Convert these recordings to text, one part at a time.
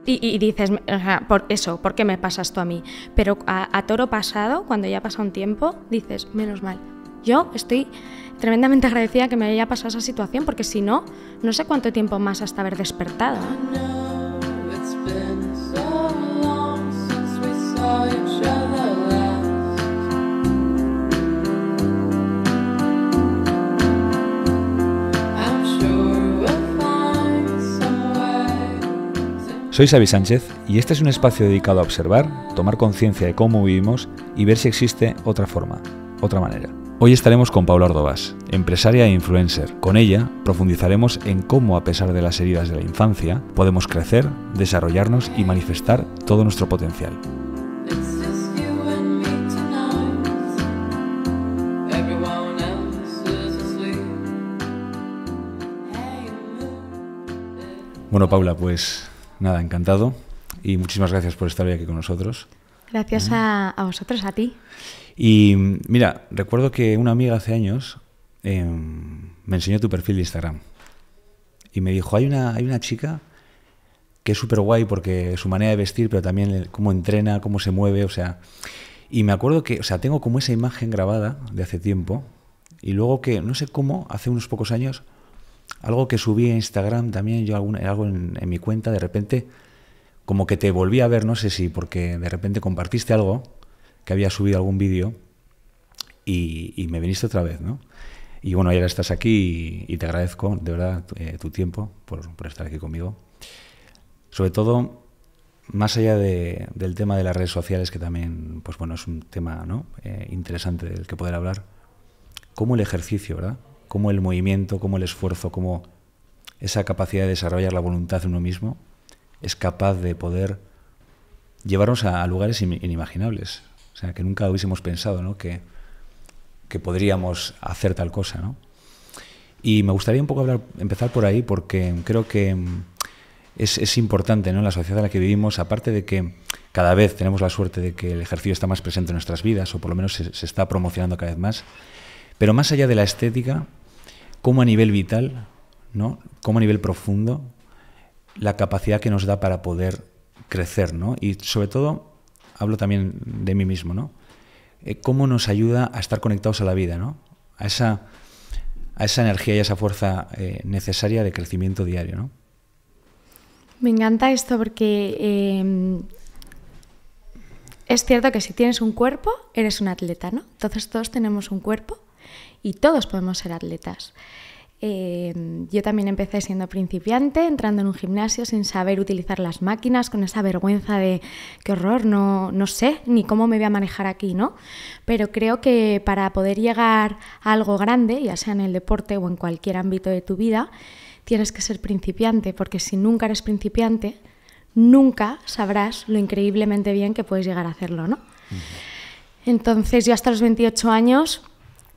Y dices, o sea, por eso, ¿por qué me pasa esto a mí? Pero a toro pasado, cuando ya pasa un tiempo, dices, menos mal. Yo estoy tremendamente agradecida que me haya pasado esa situación, porque si no, no sé cuánto tiempo más hasta haber despertado. Soy Xavi Sánchez y este es un espacio dedicado a observar, tomar conciencia de cómo vivimos y ver si existe otra forma, otra manera. Hoy estaremos con Paula Ordovás, empresaria e influencer. Con ella profundizaremos en cómo, a pesar de las heridas de la infancia, podemos crecer, desarrollarnos y manifestar todo nuestro potencial. Bueno, Paula, pues nada, encantado y muchísimas gracias por estar hoy aquí con nosotros. Gracias a vosotros, a ti. Y mira, recuerdo que una amiga hace años me enseñó tu perfil de Instagram y me dijo, hay una chica que es súper guay porque su manera de vestir, pero también cómo entrena, cómo se mueve, o sea... Y me acuerdo que, o sea, tengo como esa imagen grabada de hace tiempo y luego que, no sé cómo, hace unos pocos años, algo que subí a Instagram también, yo algo en mi cuenta, de repente, como que te volví a ver, no sé si porque de repente compartiste algo, que había subido algún vídeo y me viniste otra vez, ¿no? Y bueno, ahora estás aquí y te agradezco, de verdad, tu tiempo por estar aquí conmigo. Sobre todo, más allá del tema de las redes sociales, que también, pues bueno, es un tema, ¿no? Interesante del que poder hablar, cómo el ejercicio, ¿verdad? Cómo el movimiento, cómo el esfuerzo, cómo esa capacidad de desarrollar la voluntad en uno mismo es capaz de poder llevarnos a lugares inimaginables. O sea, que nunca hubiésemos pensado, ¿no? que podríamos hacer tal cosa, ¿no? Y me gustaría un poco empezar por ahí, porque creo que es importante, ¿no? En la sociedad en la que vivimos, aparte de que cada vez tenemos la suerte de que el ejercicio está más presente en nuestras vidas, o por lo menos se está promocionando cada vez más, pero más allá de la estética, cómo a nivel vital, ¿no? Cómo a nivel profundo, la capacidad que nos da para poder crecer, ¿no? Y sobre todo, hablo también de mí mismo, ¿no? Cómo nos ayuda a estar conectados a la vida, ¿no? A esa energía y a esa fuerza necesaria de crecimiento diario, ¿no? Me encanta esto porque es cierto que si tienes un cuerpo, eres un atleta, ¿no? Entonces todos tenemos un cuerpo y todos podemos ser atletas. Yo también empecé siendo principiante, entrando en un gimnasio sin saber utilizar las máquinas, con esa vergüenza de qué horror, no sé ni cómo me voy a manejar aquí, ¿no? Pero creo que para poder llegar a algo grande, ya sea en el deporte o en cualquier ámbito de tu vida, tienes que ser principiante, porque si nunca eres principiante, nunca sabrás lo increíblemente bien que puedes llegar a hacerlo, ¿no? Entonces yo hasta los 28 años...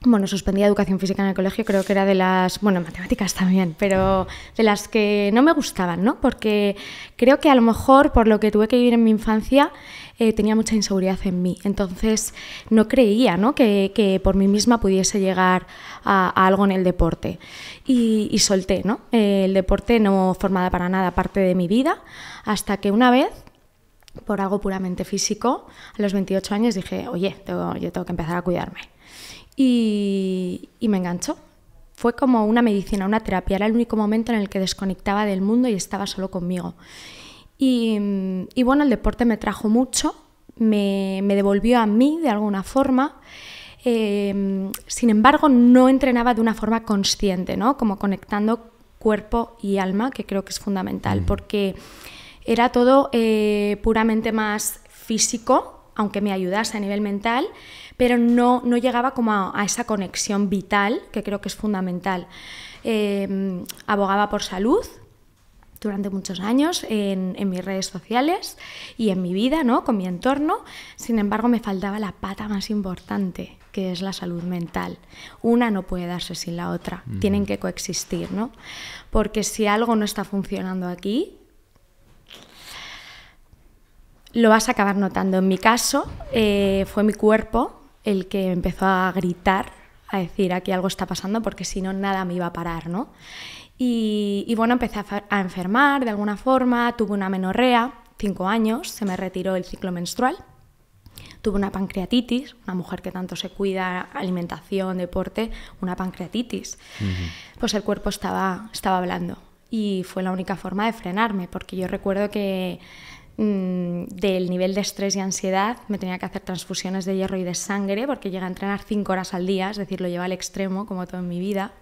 Bueno, suspendía educación física en el colegio, creo que era de las... Bueno, matemáticas también, pero de las que no me gustaban, ¿no? Porque creo que a lo mejor, por lo que tuve que vivir en mi infancia, tenía mucha inseguridad en mí. Entonces, no creía, ¿no? que por mí misma pudiese llegar a algo en el deporte. Y solté, ¿no? El deporte no formaba para nada parte de mi vida, hasta que una vez, por algo puramente físico, a los 28 años dije, oye, yo tengo que empezar a cuidarme. Y me enganchó. Fue como una medicina, una terapia. Era el único momento en el que desconectaba del mundo y estaba solo conmigo. Y bueno, el deporte me trajo mucho, me devolvió a mí de alguna forma. Sin embargo, no entrenaba de una forma consciente, ¿no? Como conectando cuerpo y alma, que creo que es fundamental, porque era todo puramente más físico, aunque me ayudase a nivel mental, pero no llegaba como a esa conexión vital, que creo que es fundamental. Abogaba por salud durante muchos años en mis redes sociales y en mi vida, ¿no? Con mi entorno. Sin embargo, me faltaba la pata más importante, que es la salud mental. Una no puede darse sin la otra, tienen que coexistir, ¿no? Porque si algo no está funcionando aquí, lo vas a acabar notando. En mi caso, fue mi cuerpo el que empezó a gritar, a decir aquí algo está pasando, porque si no, nada me iba a parar, ¿no? Y bueno, empecé a enfermar de alguna forma, tuve una amenorrea, 5 años, se me retiró el ciclo menstrual. Tuve una pancreatitis, una mujer que tanto se cuida, alimentación, deporte, una pancreatitis. Pues el cuerpo estaba hablando y fue la única forma de frenarme, porque yo recuerdo que del nivel de estrés y ansiedad me tenía que hacer transfusiones de hierro y de sangre porque llegué a entrenar 5 horas al día, es decir, lo llevé al extremo como todo en mi vida.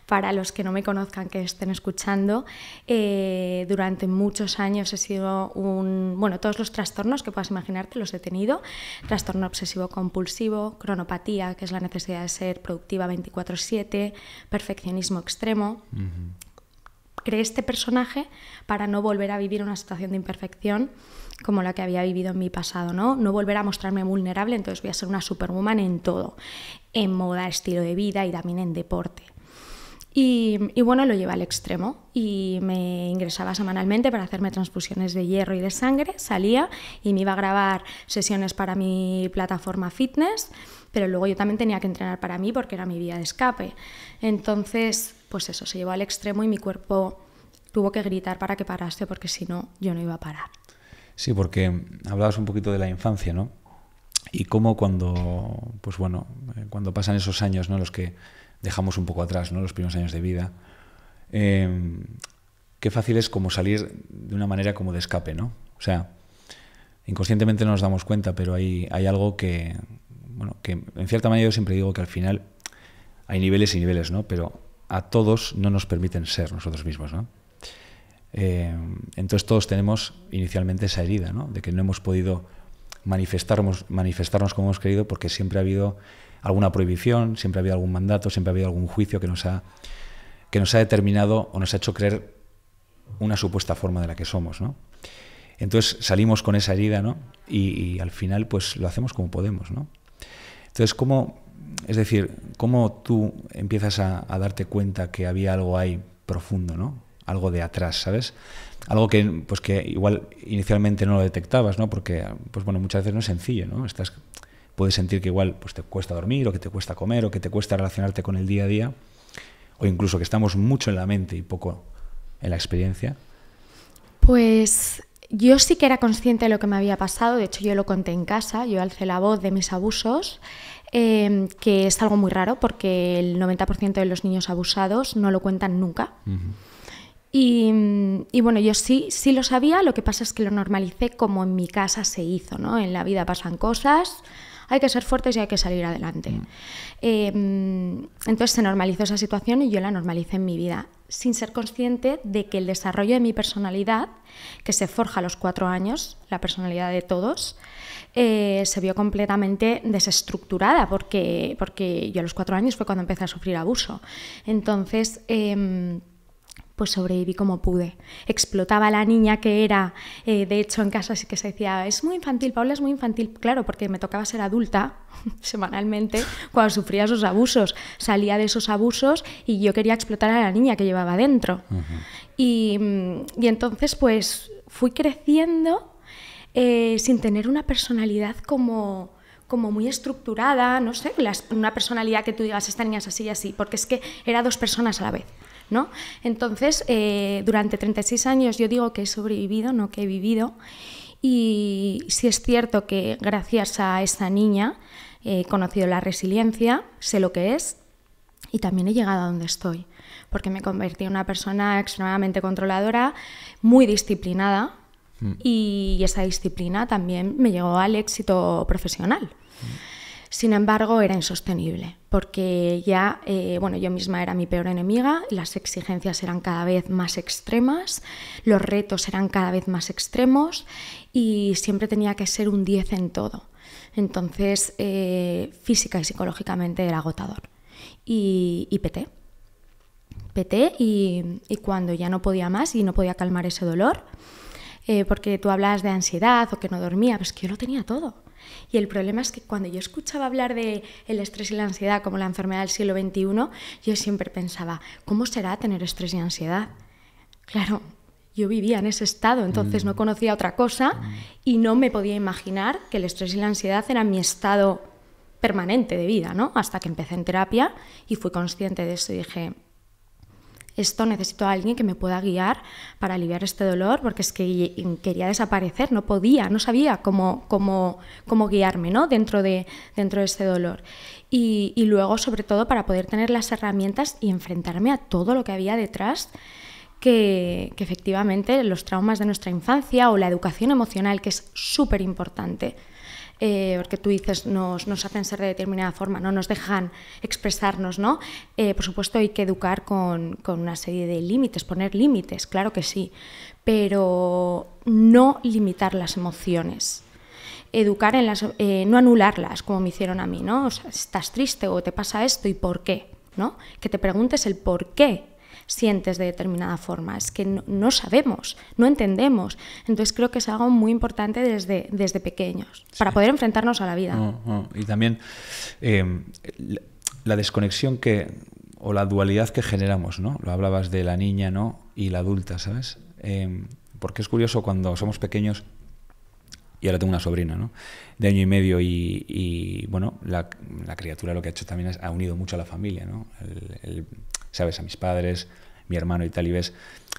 Para los que no me conozcan, que estén escuchando, durante muchos años he sido todos los trastornos que puedas imaginarte los he tenido: trastorno obsesivo-compulsivo, cronopatía, que es la necesidad de ser productiva 24/7, perfeccionismo extremo. Creé este personaje para no volver a vivir una situación de imperfección como la que había vivido en mi pasado, ¿no? No volver a mostrarme vulnerable, entonces voy a ser una superwoman en todo, en moda, estilo de vida y también en deporte. Y bueno, lo llevé al extremo y me ingresaba semanalmente para hacerme transfusiones de hierro y de sangre, salía y me iba a grabar sesiones para mi plataforma fitness, pero luego yo también tenía que entrenar para mí porque era mi vía de escape. Entonces, pues eso, se llevó al extremo y mi cuerpo tuvo que gritar para que parase, porque si no, yo no iba a parar. Sí, porque hablabas un poquito de la infancia, ¿no? Y cómo cuando pasan esos años, ¿no?, los que dejamos un poco atrás, ¿no?, los primeros años de vida, qué fácil es como salir de una manera como de escape, ¿no? O sea, inconscientemente no nos damos cuenta, pero hay algo que en cierta manera yo siempre digo que al final hay niveles y niveles, ¿no? Pero a todos no nos permiten ser nosotros mismos, ¿no? Entonces todos tenemos inicialmente esa herida, ¿no?, de que no hemos podido manifestarnos como hemos querido, porque siempre ha habido alguna prohibición, siempre ha habido algún mandato, siempre ha habido algún juicio que nos ha determinado o nos ha hecho creer una supuesta forma de la que somos, ¿no? Entonces salimos con esa herida, ¿no? Y al final pues lo hacemos como podemos, ¿no? Entonces, ¿cómo tú empiezas a darte cuenta que había algo ahí profundo, ¿no? Algo de atrás, ¿sabes? Algo que igual inicialmente no lo detectabas, ¿no? Porque muchas veces no es sencillo, ¿no? Puedes sentir que igual pues te cuesta dormir, o que te cuesta comer, o que te cuesta relacionarte con el día a día, o incluso que estamos mucho en la mente y poco en la experiencia. Pues yo sí que era consciente de lo que me había pasado. De hecho, yo lo conté en casa, yo alcé la voz de mis abusos, que es algo muy raro porque el 90% de los niños abusados no lo cuentan nunca. Y bueno, yo sí lo sabía, lo que pasa es que lo normalicé como en mi casa se hizo, ¿no? En la vida pasan cosas, hay que ser fuertes y hay que salir adelante. Entonces se normalizó esa situación y yo la normalicé en mi vida, sin ser consciente de que el desarrollo de mi personalidad, que se forja a los 4 años, la personalidad de todos, se vio completamente desestructurada, porque yo a los 4 años fue cuando empecé a sufrir abuso. Entonces pues sobreviví como pude. Explotaba la niña que era, de hecho en casa sí que se decía, es muy infantil, Paula es muy infantil, claro, porque me tocaba ser adulta semanalmente cuando sufría esos abusos. Salía de esos abusos y yo quería explotar a la niña que llevaba dentro. Y entonces pues fui creciendo sin tener una personalidad como muy estructurada, no sé, una personalidad que tú digas, esta niña es así y así, porque es que era 2 personas a la vez, ¿no? Entonces, durante 36 años yo digo que he sobrevivido, no que he vivido, y sí es cierto que gracias a esa niña he conocido la resiliencia, sé lo que es, y también he llegado a donde estoy, porque me convertí en una persona extremadamente controladora, muy disciplinada, y esa disciplina también me llevó al éxito profesional. Sin embargo, era insostenible, porque ya, yo misma era mi peor enemiga, las exigencias eran cada vez más extremas, los retos eran cada vez más extremos y siempre tenía que ser un 10 en todo. Entonces, física y psicológicamente era agotador. Y peté y cuando ya no podía más y no podía calmar ese dolor, porque tú hablabas de ansiedad o que no dormía, pues que yo lo tenía todo. Y el problema es que cuando yo escuchaba hablar de el estrés y la ansiedad como la enfermedad del siglo XXI, yo siempre pensaba, ¿cómo será tener estrés y ansiedad? Claro, yo vivía en ese estado, entonces no conocía otra cosa y no me podía imaginar que el estrés y la ansiedad eran mi estado permanente de vida, ¿no? Hasta que empecé en terapia y fui consciente de eso y dije, esto necesito a alguien que me pueda guiar para aliviar este dolor, porque es que quería desaparecer, no podía, no sabía cómo guiarme, ¿no? dentro de este dolor. Y luego, sobre todo, para poder tener las herramientas y enfrentarme a todo lo que había detrás, que efectivamente los traumas de nuestra infancia o la educación emocional, que es súper importante, porque tú dices, nos hacen ser de determinada forma, no nos dejan expresarnos, ¿no? Por supuesto hay que educar con una serie de límites, poner límites, claro que sí, pero no limitar las emociones. Educar no anularlas, como me hicieron a mí, ¿no? O sea, estás triste o te pasa esto, ¿y por qué? ¿No? Que te preguntes el por qué sientes de determinada forma. Es que no sabemos, no entendemos. Entonces creo que es algo muy importante desde pequeños, para poder enfrentarnos a la vida. Y también la desconexión o la dualidad que generamos, ¿no? Lo hablabas de la niña, ¿no? Y la adulta, ¿sabes? Porque es curioso cuando somos pequeños. Y ahora tengo una sobrina, ¿no? De 1 año y medio y bueno, la criatura lo que ha hecho también ha unido mucho a la familia, ¿no? Sabes, a mis padres, mi hermano y tal, y ves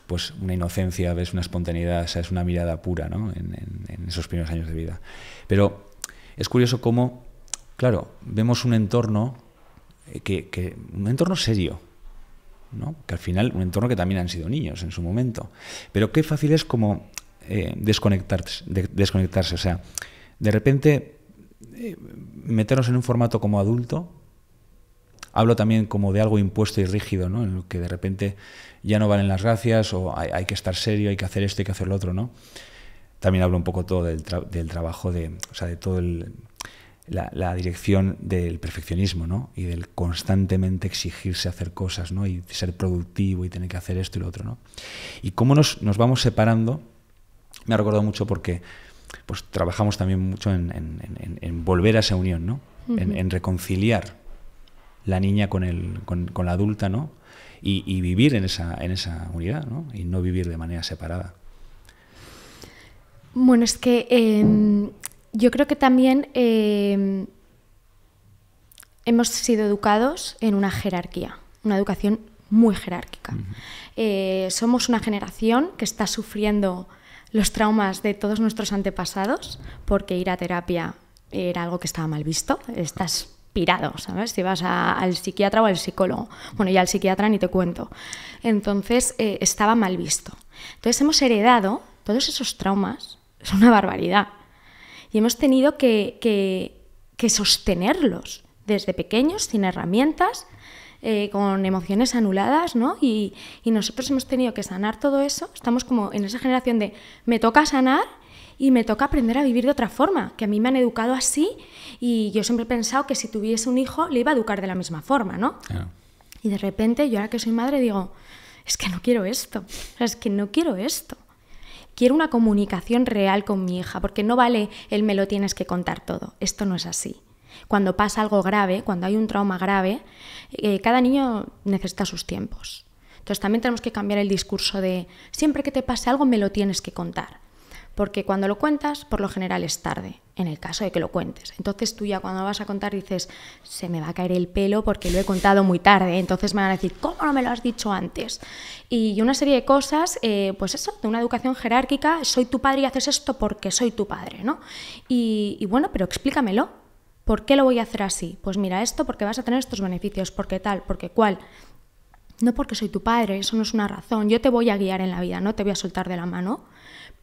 pues una inocencia, ves una espontaneidad, sabes, una mirada pura, ¿no? En esos primeros años de vida. Pero es curioso cómo, claro, vemos un entorno un entorno serio, ¿no? Que al final un entorno que también han sido niños en su momento. Pero qué fácil es como desconectarse, o sea, de repente meternos en un formato como adulto. Hablo también como de algo impuesto y rígido, ¿no? En lo que de repente ya no valen las gracias o hay que estar serio, hay que hacer esto, hay que hacer lo otro, ¿no? También hablo un poco todo del trabajo, de todo la dirección del perfeccionismo, ¿no? Y del constantemente exigirse hacer cosas, ¿no? Y ser productivo y tener que hacer esto y lo otro, ¿no? Y cómo nos vamos separando, me ha recordado mucho porque pues trabajamos también mucho en volver a esa unión, ¿no? Uh-huh. En reconciliar la niña con la adulta, ¿no? Y vivir en esa unidad, ¿no? Y no vivir de manera separada. Bueno, es que yo creo que también hemos sido educados en una jerarquía, una educación muy jerárquica. Uh-huh. Somos una generación que está sufriendo los traumas de todos nuestros antepasados, porque ir a terapia era algo que estaba mal visto. Estás pirado, ¿sabes? Si vas al psiquiatra o al psicólogo. Bueno, ya al psiquiatra ni te cuento. Entonces, estaba mal visto. Entonces, hemos heredado todos esos traumas. Es una barbaridad. Y hemos tenido que sostenerlos desde pequeños, sin herramientas, con emociones anuladas, ¿no? Y nosotros hemos tenido que sanar todo eso. Estamos como en esa generación de me toca sanar y me toca aprender a vivir de otra forma, que a mí me han educado así y yo siempre he pensado que si tuviese un hijo le iba a educar de la misma forma, ¿no? Yeah. Y de repente, yo ahora que soy madre digo, es que no quiero esto, es que no quiero esto. Quiero una comunicación real con mi hija, porque no vale el me lo tienes que contar todo, esto no es así. Cuando pasa algo grave, cuando hay un trauma grave, cada niño necesita sus tiempos. Entonces también tenemos que cambiar el discurso de siempre que te pase algo me lo tienes que contar. Porque cuando lo cuentas, por lo general es tarde, en el caso de que lo cuentes. Entonces tú ya cuando vas a contar dices, se me va a caer el pelo porque lo he contado muy tarde. Entonces me van a decir, ¿cómo no me lo has dicho antes? Y una serie de cosas, pues eso, de una educación jerárquica, soy tu padre y haces esto porque soy tu padre, ¿no? Y bueno, pero explícamelo. ¿Por qué lo voy a hacer así? Pues mira esto, porque vas a tener estos beneficios, porque tal, porque cual. No porque soy tu padre, eso no es una razón. Yo te voy a guiar en la vida, no te voy a soltar de la mano,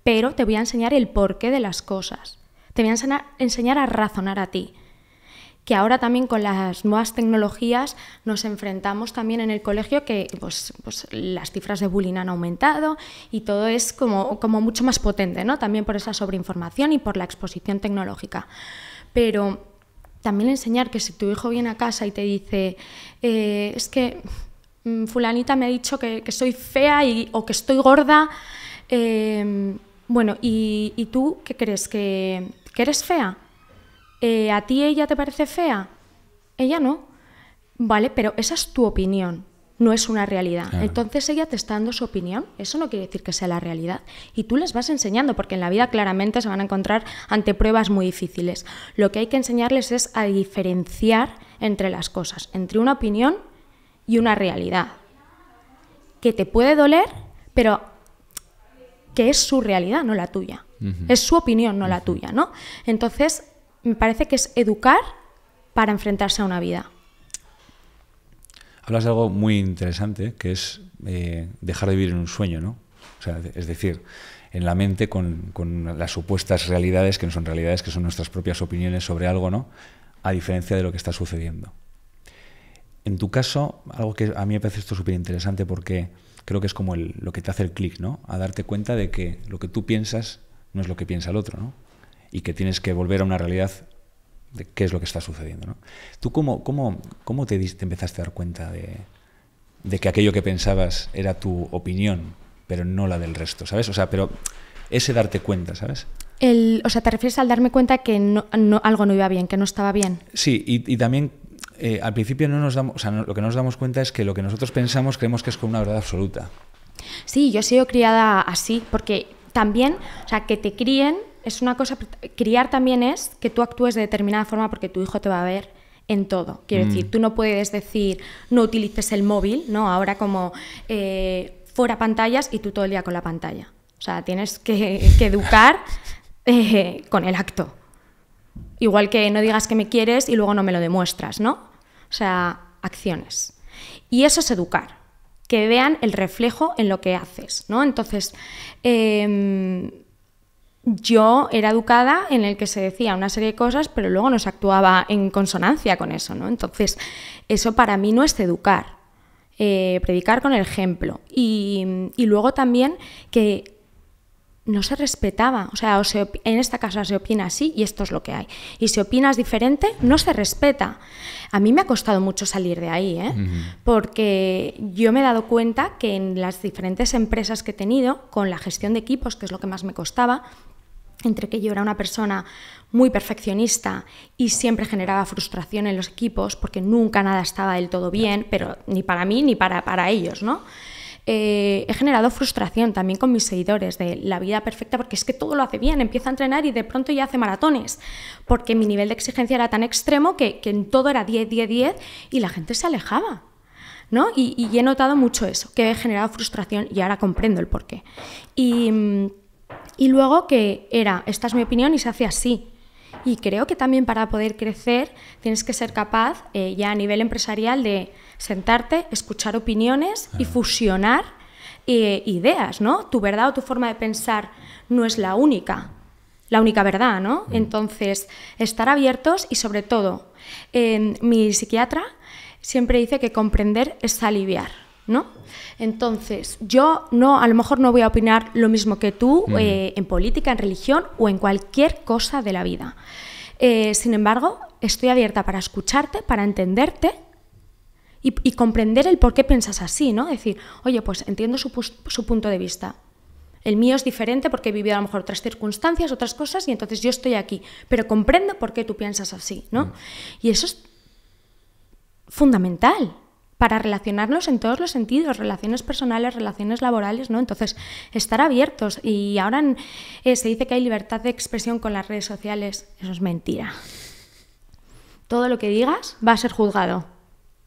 pero te voy a enseñar el porqué de las cosas. Te voy a enseñar a razonar a ti. Que ahora también con las nuevas tecnologías nos enfrentamos también en el colegio que pues las cifras de bullying han aumentado y todo es como mucho más potente, ¿no? También por esa sobreinformación y por la exposición tecnológica. Pero también enseñar que si tu hijo viene a casa y te dice es que fulanita me ha dicho que soy fea o que estoy gorda, bueno, ¿y tú qué crees? ¿Que eres fea? ¿A ti ella te parece fea? Ella no. Vale, pero esa es tu opinión, no es una realidad. Claro. Entonces ella te está dando su opinión, eso no quiere decir que sea la realidad. Y tú les vas enseñando, porque en la vida claramente se van a encontrar ante pruebas muy difíciles. Lo que hay que enseñarles es a diferenciar entre las cosas, entre una opinión y una realidad. que te puede doler, pero que es su realidad, no la tuya. Es su opinión, no la tuya, ¿no? Entonces, me parece que es educar para enfrentarse a una vida. Hablas de algo muy interesante, que es dejar de vivir en un sueño, ¿no? O sea, es decir, en la mente con las supuestas realidades, que no son realidades, que son nuestras propias opiniones sobre algo, ¿no? A diferencia de lo que está sucediendo. En tu caso, algo que a mí me parece esto súper interesante porque creo que es como lo que te hace el clic, ¿no? A darte cuenta de que lo que tú piensas no es lo que piensa el otro, ¿no? Y que tienes que volver a una realidad de qué es lo que está sucediendo, ¿no? ¿Tú cómo te empezaste a dar cuenta de que aquello que pensabas era tu opinión, pero no la del resto, ¿sabes? O sea, pero ese darte cuenta, ¿sabes? O sea, ¿te refieres al darme cuenta que algo no iba bien, que no estaba bien? Sí, y también al principio no nos damos, o sea, lo que no nos damos cuenta es que lo que nosotros pensamos creemos que es como una verdad absoluta. Sí, yo he sido criada así, porque también, o sea, que te críen es una cosa, criar también es que tú actúes de determinada forma porque tu hijo te va a ver en todo. Quiero decir, tú no puedes decir no utilices el móvil, ¿no? Ahora como fuera pantallas y tú todo el día con la pantalla. O sea, tienes que educar con el acto. Igual que no digas que me quieres y luego no me lo demuestras, ¿no? O sea, acciones. Y eso es educar, que vean el reflejo en lo que haces, ¿no? Entonces, yo era educada en el que se decía una serie de cosas, pero luego no se actuaba en consonancia con eso, ¿no? Entonces, eso para mí no es educar, predicar con el ejemplo. Y luego también que no se respetaba, o sea, en esta casa se opina así y esto es lo que hay. Y si opinas diferente, no se respeta. A mí me ha costado mucho salir de ahí, porque yo me he dado cuenta que en las diferentes empresas que he tenido, con la gestión de equipos, que es lo que más me costaba, entre que yo era una persona muy perfeccionista y siempre generaba frustración en los equipos, porque nunca nada estaba del todo bien, pero ni para mí ni para ellos, ¿no? He generado frustración también con mis seguidores de la vida perfecta, porque es que todo lo hace bien, empieza a entrenar y de pronto ya hace maratones, porque mi nivel de exigencia era tan extremo que en todo era 10, 10, 10 y la gente se alejaba, ¿no? Y he notado mucho eso, que he generado frustración y ahora comprendo el porqué. Y luego que esta es mi opinión y se hace así. Y creo que también para poder crecer tienes que ser capaz, ya a nivel empresarial, de sentarte, escuchar opiniones y fusionar ideas, ¿no? Tu verdad o tu forma de pensar no es la única verdad, ¿no? Entonces, estar abiertos y, sobre todo, mi psiquiatra siempre dice que comprender es aliviar, ¿no? Entonces, yo a lo mejor no voy a opinar lo mismo que tú en política, en religión o en cualquier cosa de la vida. Sin embargo, estoy abierta para escucharte, para entenderte y comprender el por qué piensas así, ¿no? Decir, oye, pues entiendo su punto de vista. El mío es diferente porque he vivido a lo mejor otras circunstancias, otras cosas, y entonces yo estoy aquí, pero comprendo por qué tú piensas así, ¿no? Y eso es fundamental para relacionarnos en todos los sentidos, relaciones personales, relaciones laborales, ¿no? Entonces, estar abiertos. Y ahora se dice que hay libertad de expresión con las redes sociales. Eso es mentira. Todo lo que digas va a ser juzgado.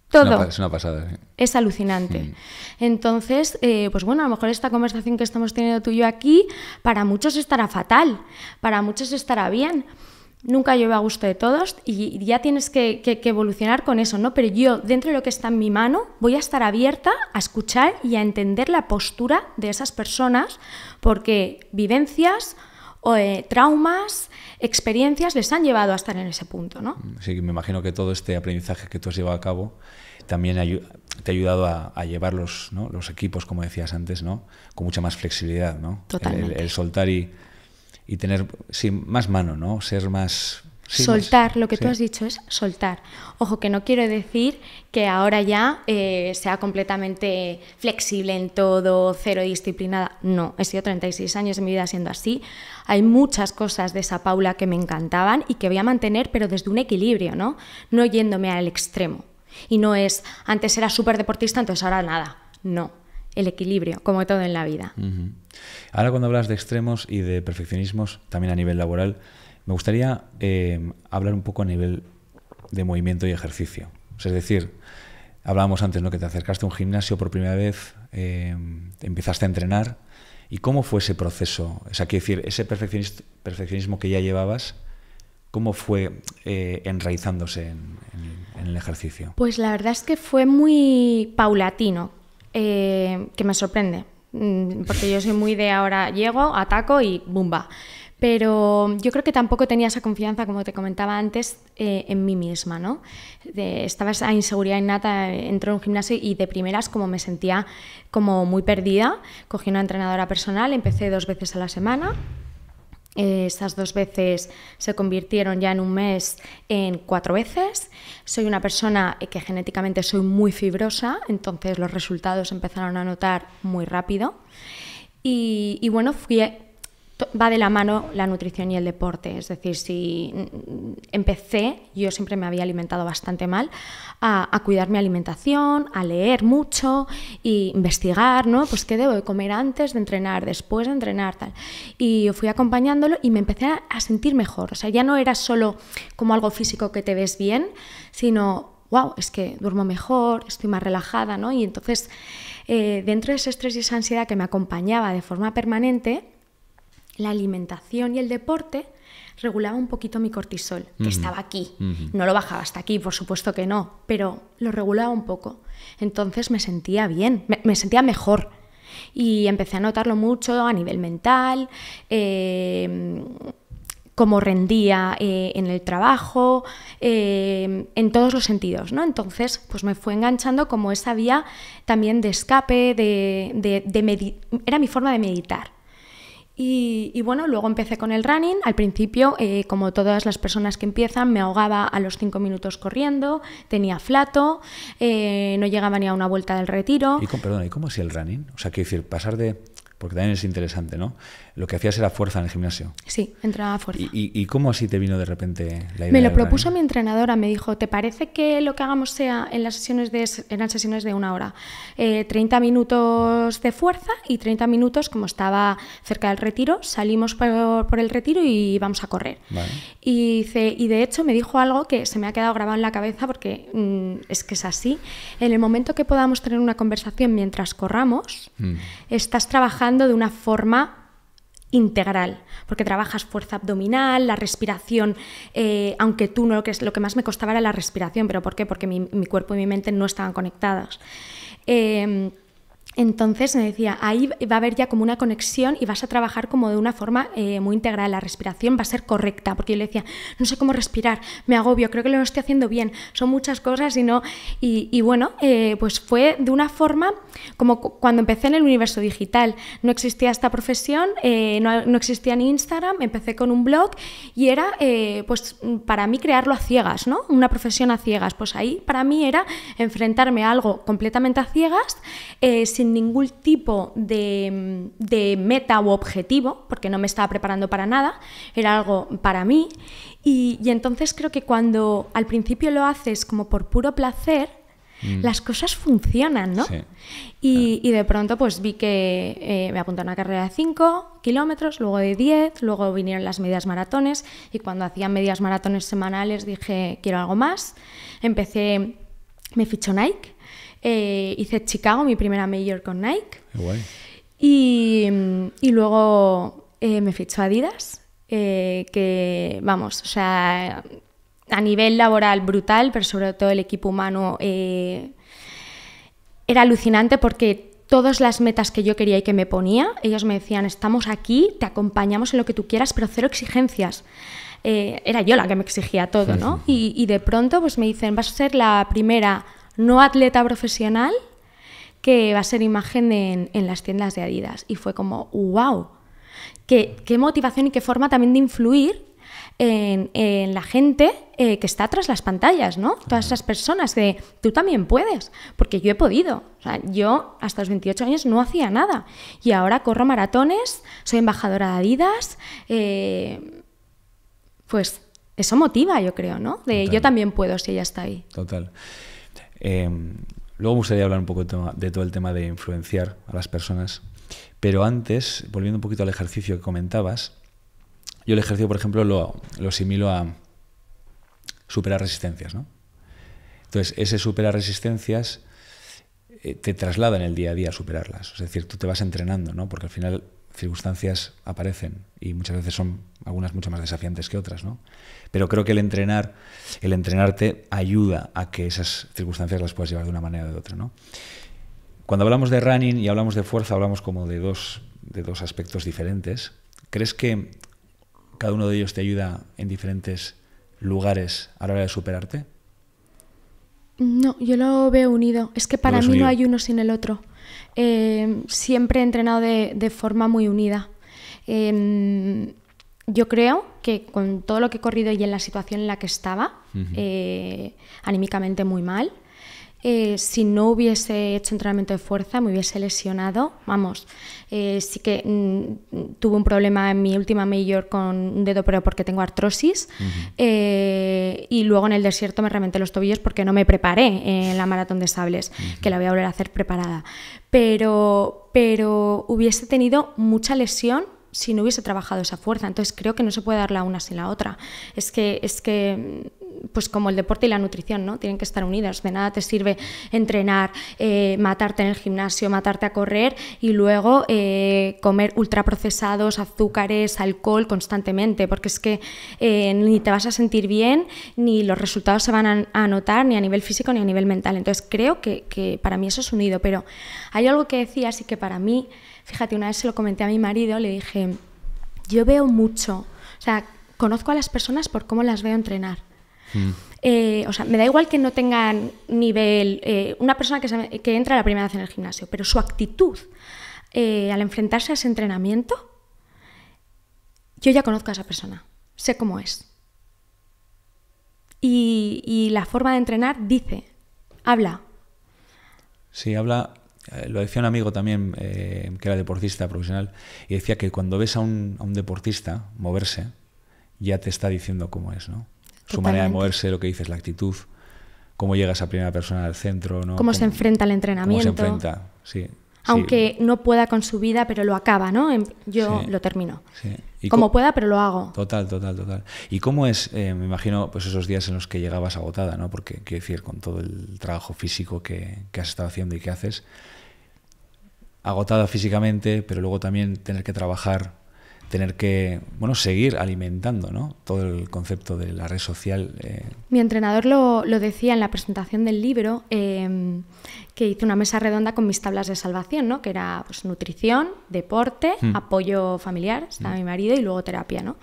Todo. Es una pasada. ¿Sí? Es alucinante. Entonces, pues bueno, a lo mejor esta conversación que estamos teniendo tú y yo aquí, para muchos estará fatal, para muchos estará bien. Nunca llueve a gusto de todos y ya tienes que evolucionar con eso, ¿no? Pero yo, dentro de lo que está en mi mano, voy a estar abierta a escuchar y a entender la postura de esas personas, porque vivencias, traumas, experiencias les han llevado a estar en ese punto, ¿no? Sí, me imagino que todo este aprendizaje que tú has llevado a cabo también te ha ayudado a llevar los equipos, como decías antes, ¿no? Con mucha más flexibilidad, ¿no? Totalmente. El soltar y tener más mano, ¿no? Ser más... Sí, soltar, lo que sí. tú has dicho es soltar. Ojo, que no quiero decir que ahora ya sea completamente flexible en todo, cero disciplinada. No, he sido 36 años de mi vida siendo así. Hay muchas cosas de esa Paula que me encantaban y que voy a mantener, pero desde un equilibrio, ¿no? No yéndome al extremo. Y no es, antes era súper deportista, entonces ahora nada. No, el equilibrio, como todo en la vida. Uh-huh. Ahora, cuando hablas de extremos y de perfeccionismos, también a nivel laboral, me gustaría hablar un poco a nivel de movimiento y ejercicio. O sea, es decir, Hablábamos antes, ¿no? Que te acercaste a un gimnasio por primera vez, empezaste a entrenar. ¿Y cómo fue ese proceso? O sea, quiero decir, ese perfeccionismo que ya llevabas, ¿cómo fue enraizándose en el ejercicio? Pues la verdad es que fue muy paulatino, que me sorprende, porque yo soy muy de ahora llego, ataco y ¡bumba! Pero yo creo que tampoco tenía esa confianza, como te comentaba antes, en mí misma, ¿no? Estaba esa inseguridad innata, entré en un gimnasio y de primeras como me sentía como muy perdida. Cogí una entrenadora personal, empecé 2 veces a la semana. Esas 2 veces se convirtieron ya en un mes en 4 veces. Soy una persona que genéticamente soy muy fibrosa, entonces los resultados empezaron a notar muy rápido. Y bueno, va de la mano la nutrición y el deporte, es decir, si empecé, yo siempre me había alimentado bastante mal, a cuidar mi alimentación, a leer mucho e investigar, ¿no? Pues qué debo de comer antes de entrenar, después de entrenar, tal. Y fui acompañándolo y me empecé a sentir mejor, o sea, ya no era solo como algo físico que te ves bien, sino, wow, es que duermo mejor, estoy más relajada, ¿no? Y entonces, dentro de ese estrés y esa ansiedad que me acompañaba de forma permanente, la alimentación y el deporte regulaba un poquito mi cortisol, que estaba aquí. No lo bajaba hasta aquí, por supuesto que no, pero lo regulaba un poco. Entonces me sentía bien, me sentía mejor. Y empecé a notarlo mucho a nivel mental, cómo rendía en el trabajo, en todos los sentidos, ¿no? Entonces, pues me fue enganchando como esa vía también de escape, era mi forma de meditar. Y bueno, luego empecé con el running. Al principio, como todas las personas que empiezan, me ahogaba a los 5 minutos corriendo, tenía flato, no llegaba ni a una vuelta del retiro. ¿Y cómo hacía el running? O sea, quiero decir, pasar de... Porque también es interesante, ¿no? Lo que hacías era fuerza en el gimnasio. Sí, entraba a fuerza. ¿Y cómo así te vino de repente la idea? Me lo propuso mi entrenadora, me dijo, ¿te parece que lo que hagamos sea eran sesiones de 1 hora? 30 minutos de fuerza y 30 minutos, como estaba cerca del retiro, salimos por el retiro y vamos a correr. Vale. Y de hecho me dijo algo que se me ha quedado grabado en la cabeza porque es que es así. En el momento que podamos tener una conversación mientras corramos, estás trabajando de una forma integral, porque trabajas fuerza abdominal, la respiración, aunque tú no, lo que más me costaba era la respiración, ¿pero por qué? Porque mi cuerpo y mi mente no estaban conectados. Entonces me decía, ahí va a haber ya como una conexión y vas a trabajar como de una forma muy integral. La respiración va a ser correcta, porque yo le decía, no sé cómo respirar, me agobio, creo que lo estoy haciendo bien, son muchas cosas y no... Y bueno, pues fue de una forma como cuando empecé en el universo digital. No existía esta profesión, no existía ni Instagram, empecé con un blog y era pues para mí crearlo a ciegas, ¿no? Una profesión a ciegas. Pues ahí para mí era enfrentarme a algo completamente a ciegas, sin ningún tipo de meta u objetivo, porque no me estaba preparando para nada, era algo para mí. Y entonces creo que cuando al principio lo haces como por puro placer, las cosas funcionan, ¿no? Sí. Y de pronto pues vi que me apunté a una carrera de 5 kilómetros, luego de 10, luego vinieron las medias maratones y cuando hacía medias maratones semanales dije, quiero algo más. Me fichó Nike. Hice Chicago, mi primera major con Nike. Qué guay. Y luego me fichó Adidas, que vamos, o sea, a nivel laboral brutal, pero sobre todo el equipo humano era alucinante porque todas las metas que yo quería y que me ponía, ellos me decían, estamos aquí, te acompañamos en lo que tú quieras, pero cero exigencias. Era yo la que me exigía todo, ¿no? Y de pronto pues me dicen, vas a ser la primera no atleta profesional que va a ser imagen en las tiendas de Adidas. Y fue como, wow, qué motivación y qué forma también de influir en la gente que está tras las pantallas, ¿no? Todas esas personas de, tú también puedes, porque yo he podido. O sea, yo hasta los 28 años no hacía nada y ahora corro maratones, soy embajadora de Adidas, pues eso motiva, yo creo, ¿no? De yo también puedo si ella está ahí. Total. Luego me gustaría hablar un poco de todo el tema de influenciar a las personas, pero antes, volviendo un poquito al ejercicio que comentabas, yo el ejercicio, por ejemplo, lo asimilo a superar resistencias, ¿no? Entonces, ese superar resistencias te traslada en el día a día a superarlas. Es decir, tú te vas entrenando, ¿no? Porque al final circunstancias aparecen y muchas veces son algunas mucho más desafiantes que otras, ¿no? Pero creo que el entrenarte ayuda a que esas circunstancias las puedas llevar de una manera o de otra, ¿no? Cuando hablamos de running y hablamos de fuerza, hablamos como de dos aspectos diferentes. ¿Crees que cada uno de ellos te ayuda en diferentes lugares a la hora de superarte? No, yo lo veo unido. Es que para mí no hay uno sin el otro. Siempre he entrenado de forma muy unida. Yo creo que con todo lo que he corrido y en la situación en la que estaba, anímicamente muy mal, si no hubiese hecho entrenamiento de fuerza me hubiese lesionado. Vamos, sí que tuve un problema en mi última major con un dedo, pero porque tengo artrosis, y luego en el desierto me reventé los tobillos porque no me preparé en la maratón de sables, que la voy a volver a hacer preparada, pero hubiese tenido mucha lesión si no hubiese trabajado esa fuerza. Entonces creo que no se puede dar la una sin la otra. Es que pues como el deporte y la nutrición, ¿no? Tienen que estar unidas. De nada te sirve entrenar, matarte en el gimnasio, matarte a correr y luego comer ultraprocesados, azúcares, alcohol constantemente, porque es que ni te vas a sentir bien, ni los resultados se van a notar, ni a nivel físico ni a nivel mental. Entonces creo que para mí eso es unido. Pero hay algo que decías y que para mí, fíjate, una vez se lo comenté a mi marido, le dije, yo veo mucho, o sea, conozco a las personas por cómo las veo entrenar. O sea, me da igual que no tengan nivel, una persona que entra la primera vez en el gimnasio, pero su actitud al enfrentarse a ese entrenamiento, yo ya conozco a esa persona, sé cómo es. Y la forma de entrenar habla. Sí, habla. Lo decía un amigo también que era deportista profesional y decía que cuando ves a un deportista moverse, ya te está diciendo cómo es, ¿no? Su Totalmente. Manera de moverse, lo que dices, la actitud, cómo llega esa primera persona al centro, ¿no? Cómo se enfrenta al entrenamiento. Cómo se enfrenta, sí. Aunque no pueda con su vida, pero lo acaba, ¿no? Yo lo termino. Sí. Como pueda, pero lo hago. Total. ¿Y cómo es, me imagino, pues esos días en los que llegabas agotada, ¿no? Porque, quiero decir, con todo el trabajo físico que has estado haciendo y que haces, agotada físicamente, pero luego también tener que trabajar, tener que, seguir alimentando, ¿no? Todo el concepto de la red social. Mi entrenador lo decía en la presentación del libro, que hice una mesa redonda con mis tablas de salvación, ¿no? Que era pues, nutrición, deporte, apoyo familiar, estaba mi marido, y luego terapia, ¿no?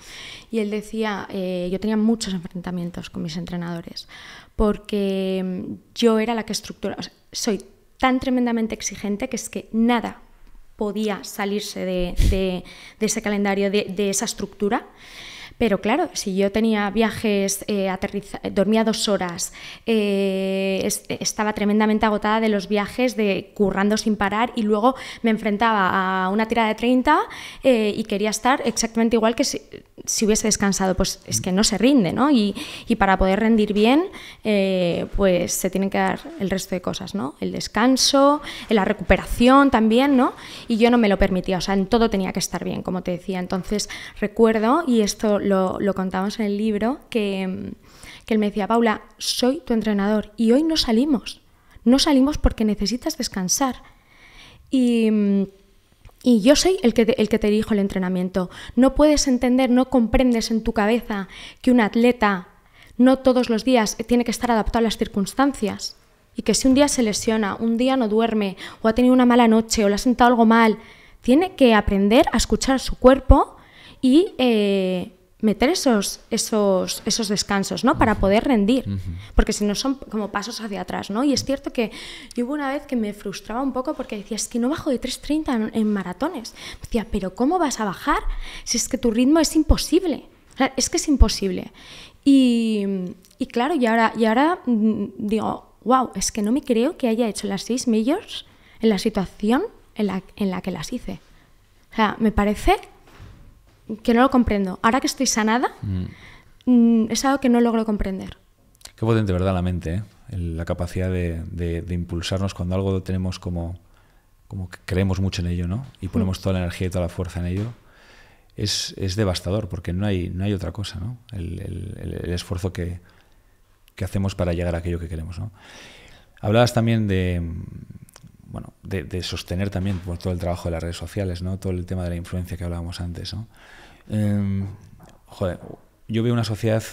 Y él decía, yo tenía muchos enfrentamientos con mis entrenadores, porque yo era la que estructuraba, o sea, soy tan tremendamente exigente que es que nada podía salirse de ese calendario, de esa estructura. Pero claro, si yo tenía viajes, dormía 2 horas, estaba tremendamente agotada de los viajes, currando sin parar, y luego me enfrentaba a una tirada de 30 y quería estar exactamente igual que si hubiese descansado. Pues es que no se rinde, ¿no? Y para poder rendir bien, pues se tienen que dar el resto de cosas, ¿no? El descanso, la recuperación también, ¿no? Y yo no me lo permitía, o sea, en todo tenía que estar bien, como te decía. Entonces recuerdo, y esto lo contamos en el libro, que él me decía, Paula, soy tu entrenador y hoy no salimos porque necesitas descansar. Y yo soy el que te dirijo el entrenamiento. No puedes entender, no comprendes en tu cabeza que un atleta no todos los días tiene que estar adaptado a las circunstancias, y que si un día se lesiona, un día no duerme, o ha tenido una mala noche, o le ha sentado algo mal, tiene que aprender a escuchar a su cuerpo y meter esos descansos, ¿no? Para poder rendir, porque si no son como pasos hacia atrás, ¿no? Y es cierto que yo hubo una vez que me frustraba un poco porque decía, es que no bajo de 3:30 en maratones. Me decía, pero ¿cómo vas a bajar si es que tu ritmo es imposible? O sea, es que es imposible. Y claro, y ahora digo, wow, es que no me creo que haya hecho las 6 majors en la situación en la que las hice. O sea, me parece que no lo comprendo. Ahora que estoy sanada, es algo que no logro comprender. Qué potente, ¿verdad? La mente, ¿eh? La capacidad de impulsarnos cuando algo tenemos como que creemos mucho en ello, ¿no? Y ponemos toda la energía y toda la fuerza en ello. Es devastador, porque no hay otra cosa, ¿no? El esfuerzo que que hacemos para llegar a aquello que queremos, ¿no? Hablabas también de sostener también por todo el trabajo de las redes sociales, ¿no? Todo el tema de la influencia que hablábamos antes, ¿no? Yo veo una sociedad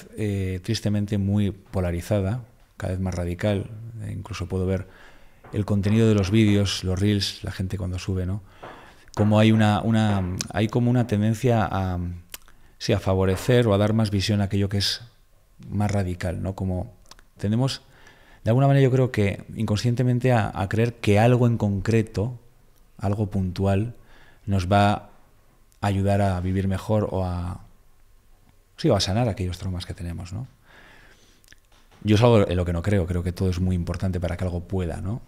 tristemente muy polarizada, cada vez más radical. Incluso puedo ver el contenido de los vídeos, los reels, la gente cuando sube, ¿no? Como hay hay como una tendencia a favorecer o a dar más visión a aquello que es más radical, ¿no? Como tenemos, de alguna manera yo creo que inconscientemente a creer que algo en concreto, algo puntual, nos va a ayudar a vivir mejor o a sanar aquellos traumas que tenemos, ¿no? Yo es algo en lo que no creo que todo es muy importante para que algo pueda, ¿no?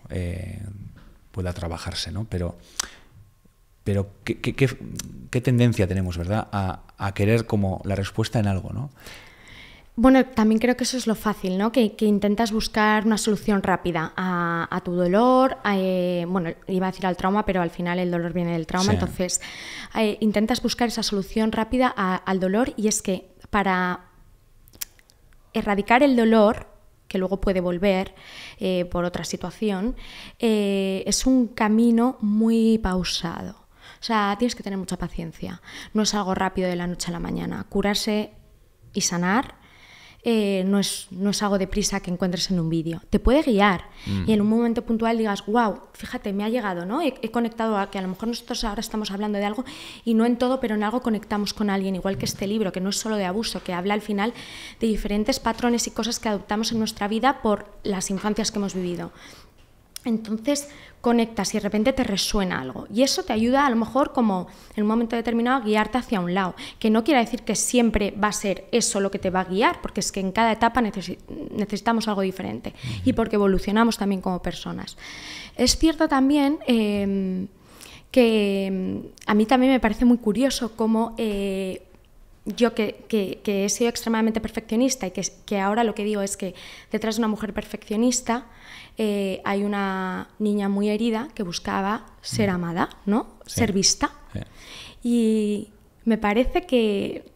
Pueda trabajarse, ¿no? Pero ¿qué tendencia tenemos, verdad? A querer como la respuesta en algo, ¿no? Bueno, también creo que eso es lo fácil, ¿no? Que intentas buscar una solución rápida a tu dolor, bueno, iba a decir al trauma, pero al final el dolor viene del trauma, sí. Entonces intentas buscar esa solución rápida al dolor, y es que para erradicar el dolor, que luego puede volver por otra situación, es un camino muy pausado. O sea, tienes que tener mucha paciencia. No es algo rápido de la noche a la mañana. Curarse y sanar no es algo deprisa que encuentres en un vídeo. Te puede guiar y en un momento puntual digas, wow, fíjate, me ha llegado, ¿no? He conectado a que a lo mejor nosotros ahora estamos hablando de algo y no en todo, pero en algo conectamos con alguien, igual que este libro, que no es solo de abuso, que habla al final de diferentes patrones y cosas que adoptamos en nuestra vida por las infancias que hemos vivido. Entonces conectas y de repente te resuena algo, y eso te ayuda a lo mejor como en un momento determinado a guiarte hacia un lado, que no quiere decir que siempre va a ser eso lo que te va a guiar, porque es que en cada etapa necesitamos algo diferente y porque evolucionamos también como personas. Es cierto también que a mí también me parece muy curioso cómo yo que he sido extremadamente perfeccionista y que ahora lo que digo es que detrás de una mujer perfeccionista hay una niña muy herida que buscaba ser amada, ¿no? Sí. Ser vista. Sí. Y me parece que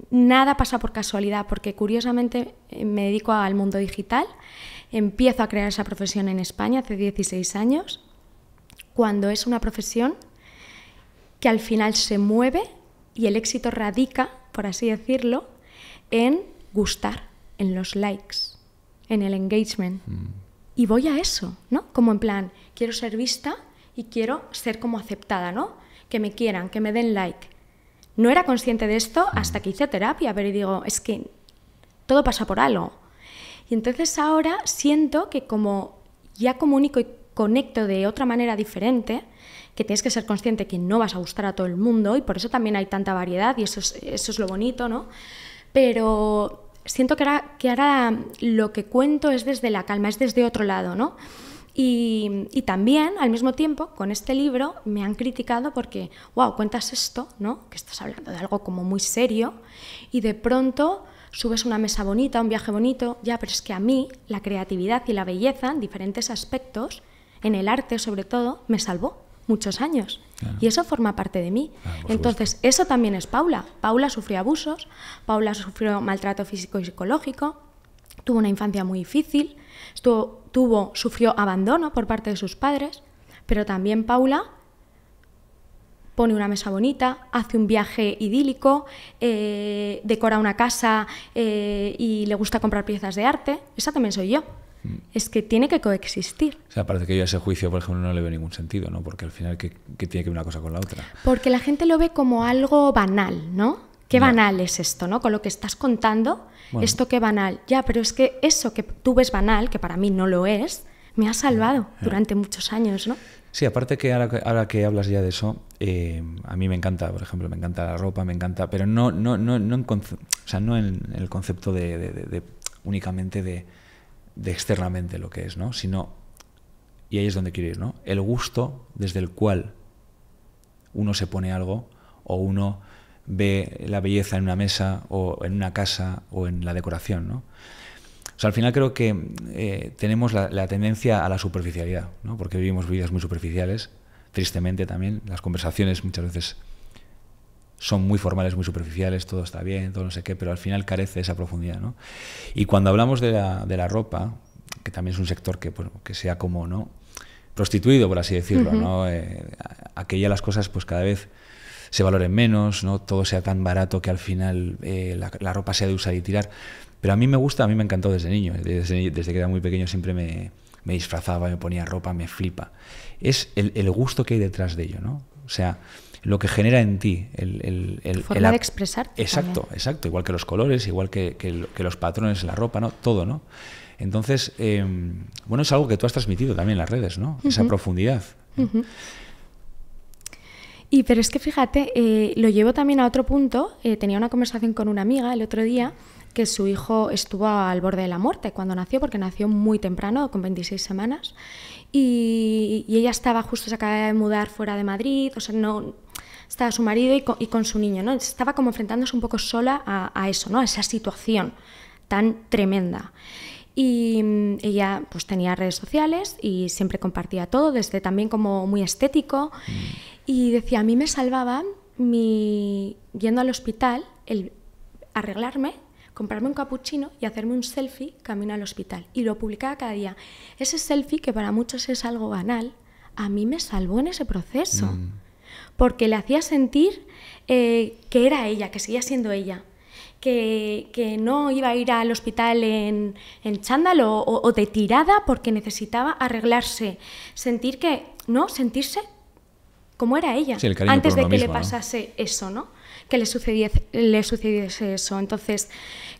nada pasa por casualidad, porque curiosamente me dedico al mundo digital, empiezo a crear esa profesión en España hace 16 años, cuando es una profesión que al final se mueve y el éxito radica, por así decirlo, en gustar, en los likes, en el engagement. Y voy a eso, ¿no? Como en plan, quiero ser vista y quiero ser como aceptada, ¿no? Que me quieran, que me den like. No era consciente de esto hasta que hice terapia, pero digo, es que todo pasa por algo. Y entonces ahora siento que como ya comunico y conecto de otra manera diferente, que tienes que ser consciente que no vas a gustar a todo el mundo, y por eso también hay tanta variedad, y eso es lo bonito, ¿no? Pero siento que ahora lo que cuento es desde la calma, es desde otro lado, ¿no? Y también, al mismo tiempo, con este libro me han criticado porque, wow, cuentas esto, ¿no? Que estás hablando de algo como muy serio y de pronto subes una mesa bonita, un viaje bonito, ya, pero es que a mí la creatividad y la belleza en diferentes aspectos, en el arte sobre todo, me salvó muchos años. Claro. Y eso forma parte de mí. Entonces, eso también es Paula. Paula sufrió abusos, Paula sufrió maltrato físico y psicológico, tuvo una infancia muy difícil, sufrió abandono por parte de sus padres, pero también Paula pone una mesa bonita, hace un viaje idílico, decora una casa y le gusta comprar piezas de arte. Esa también soy yo. Es que tiene que coexistir. O sea, parece que yo a ese juicio, por ejemplo, no le veo ningún sentido, ¿no? Porque al final, ¿qué tiene que ver una cosa con la otra? Porque la gente lo ve como algo banal, ¿no? Qué banal es esto, ¿no? Con lo que estás contando, bueno. Esto qué banal. Ya, pero es que eso que tú ves banal, que para mí no lo es, me ha salvado durante muchos años, ¿no? Sí, aparte que ahora que hablas ya de eso, a mí me encanta, por ejemplo, me encanta la ropa, me encanta, pero no en el concepto de únicamente de externamente lo que es, ¿no? Sino, y ahí es donde quiero ir, ¿no? El gusto desde el cual uno se pone algo o uno ve la belleza en una mesa o en una casa o en la decoración, ¿no? O sea, al final creo que tenemos la tendencia a la superficialidad, ¿no? Porque vivimos vidas muy superficiales, tristemente también. Las conversaciones muchas veces son muy formales, muy superficiales, todo está bien, todo no sé qué, pero al final carece de esa profundidad, ¿no? Y cuando hablamos de la ropa, que también es un sector que, pues, que sea como, ¿no?, prostituido, por así decirlo, ¿no? A que ya las cosas pues cada vez se valoren menos, ¿no? Todo sea tan barato que al final la ropa sea de usar y tirar. Pero a mí me gusta, a mí me encantó desde niño. Desde que era muy pequeño siempre me disfrazaba, me ponía ropa, me flipa. Es el gusto que hay detrás de ello, ¿no? O sea, lo que genera en ti. Forma de expresarte. Exacto, también. Exacto. Igual que los colores, igual que los patrones en la ropa, ¿no? Todo, ¿no? Entonces, bueno, es algo que tú has transmitido también en las redes, ¿no? Esa profundidad. Y pero es que fíjate, lo llevo también a otro punto. Tenía una conversación con una amiga el otro día que su hijo estuvo al borde de la muerte cuando nació, porque nació muy temprano, con 26 semanas, y ella estaba justo, se acababa de mudar fuera de Madrid, o sea, no estaba su marido y con su niño, ¿no? Estaba como enfrentándose un poco sola a eso, ¿no? A esa situación tan tremenda. Y ella pues tenía redes sociales y siempre compartía todo, desde también como muy estético. Y decía, a mí me salvaba yendo al hospital, el arreglarme, comprarme un cappuccino y hacerme un selfie camino al hospital. Y lo publicaba cada día. Ese selfie, que para muchos es algo banal, a mí me salvó en ese proceso. Porque le hacía sentir que era ella, que seguía siendo ella. Que no iba a ir al hospital en chándal o de tirada porque necesitaba arreglarse, sentirse como era ella, sí, antes de que mismo, le pasase, ¿no?, eso, ¿no? Que le sucediese eso. Entonces,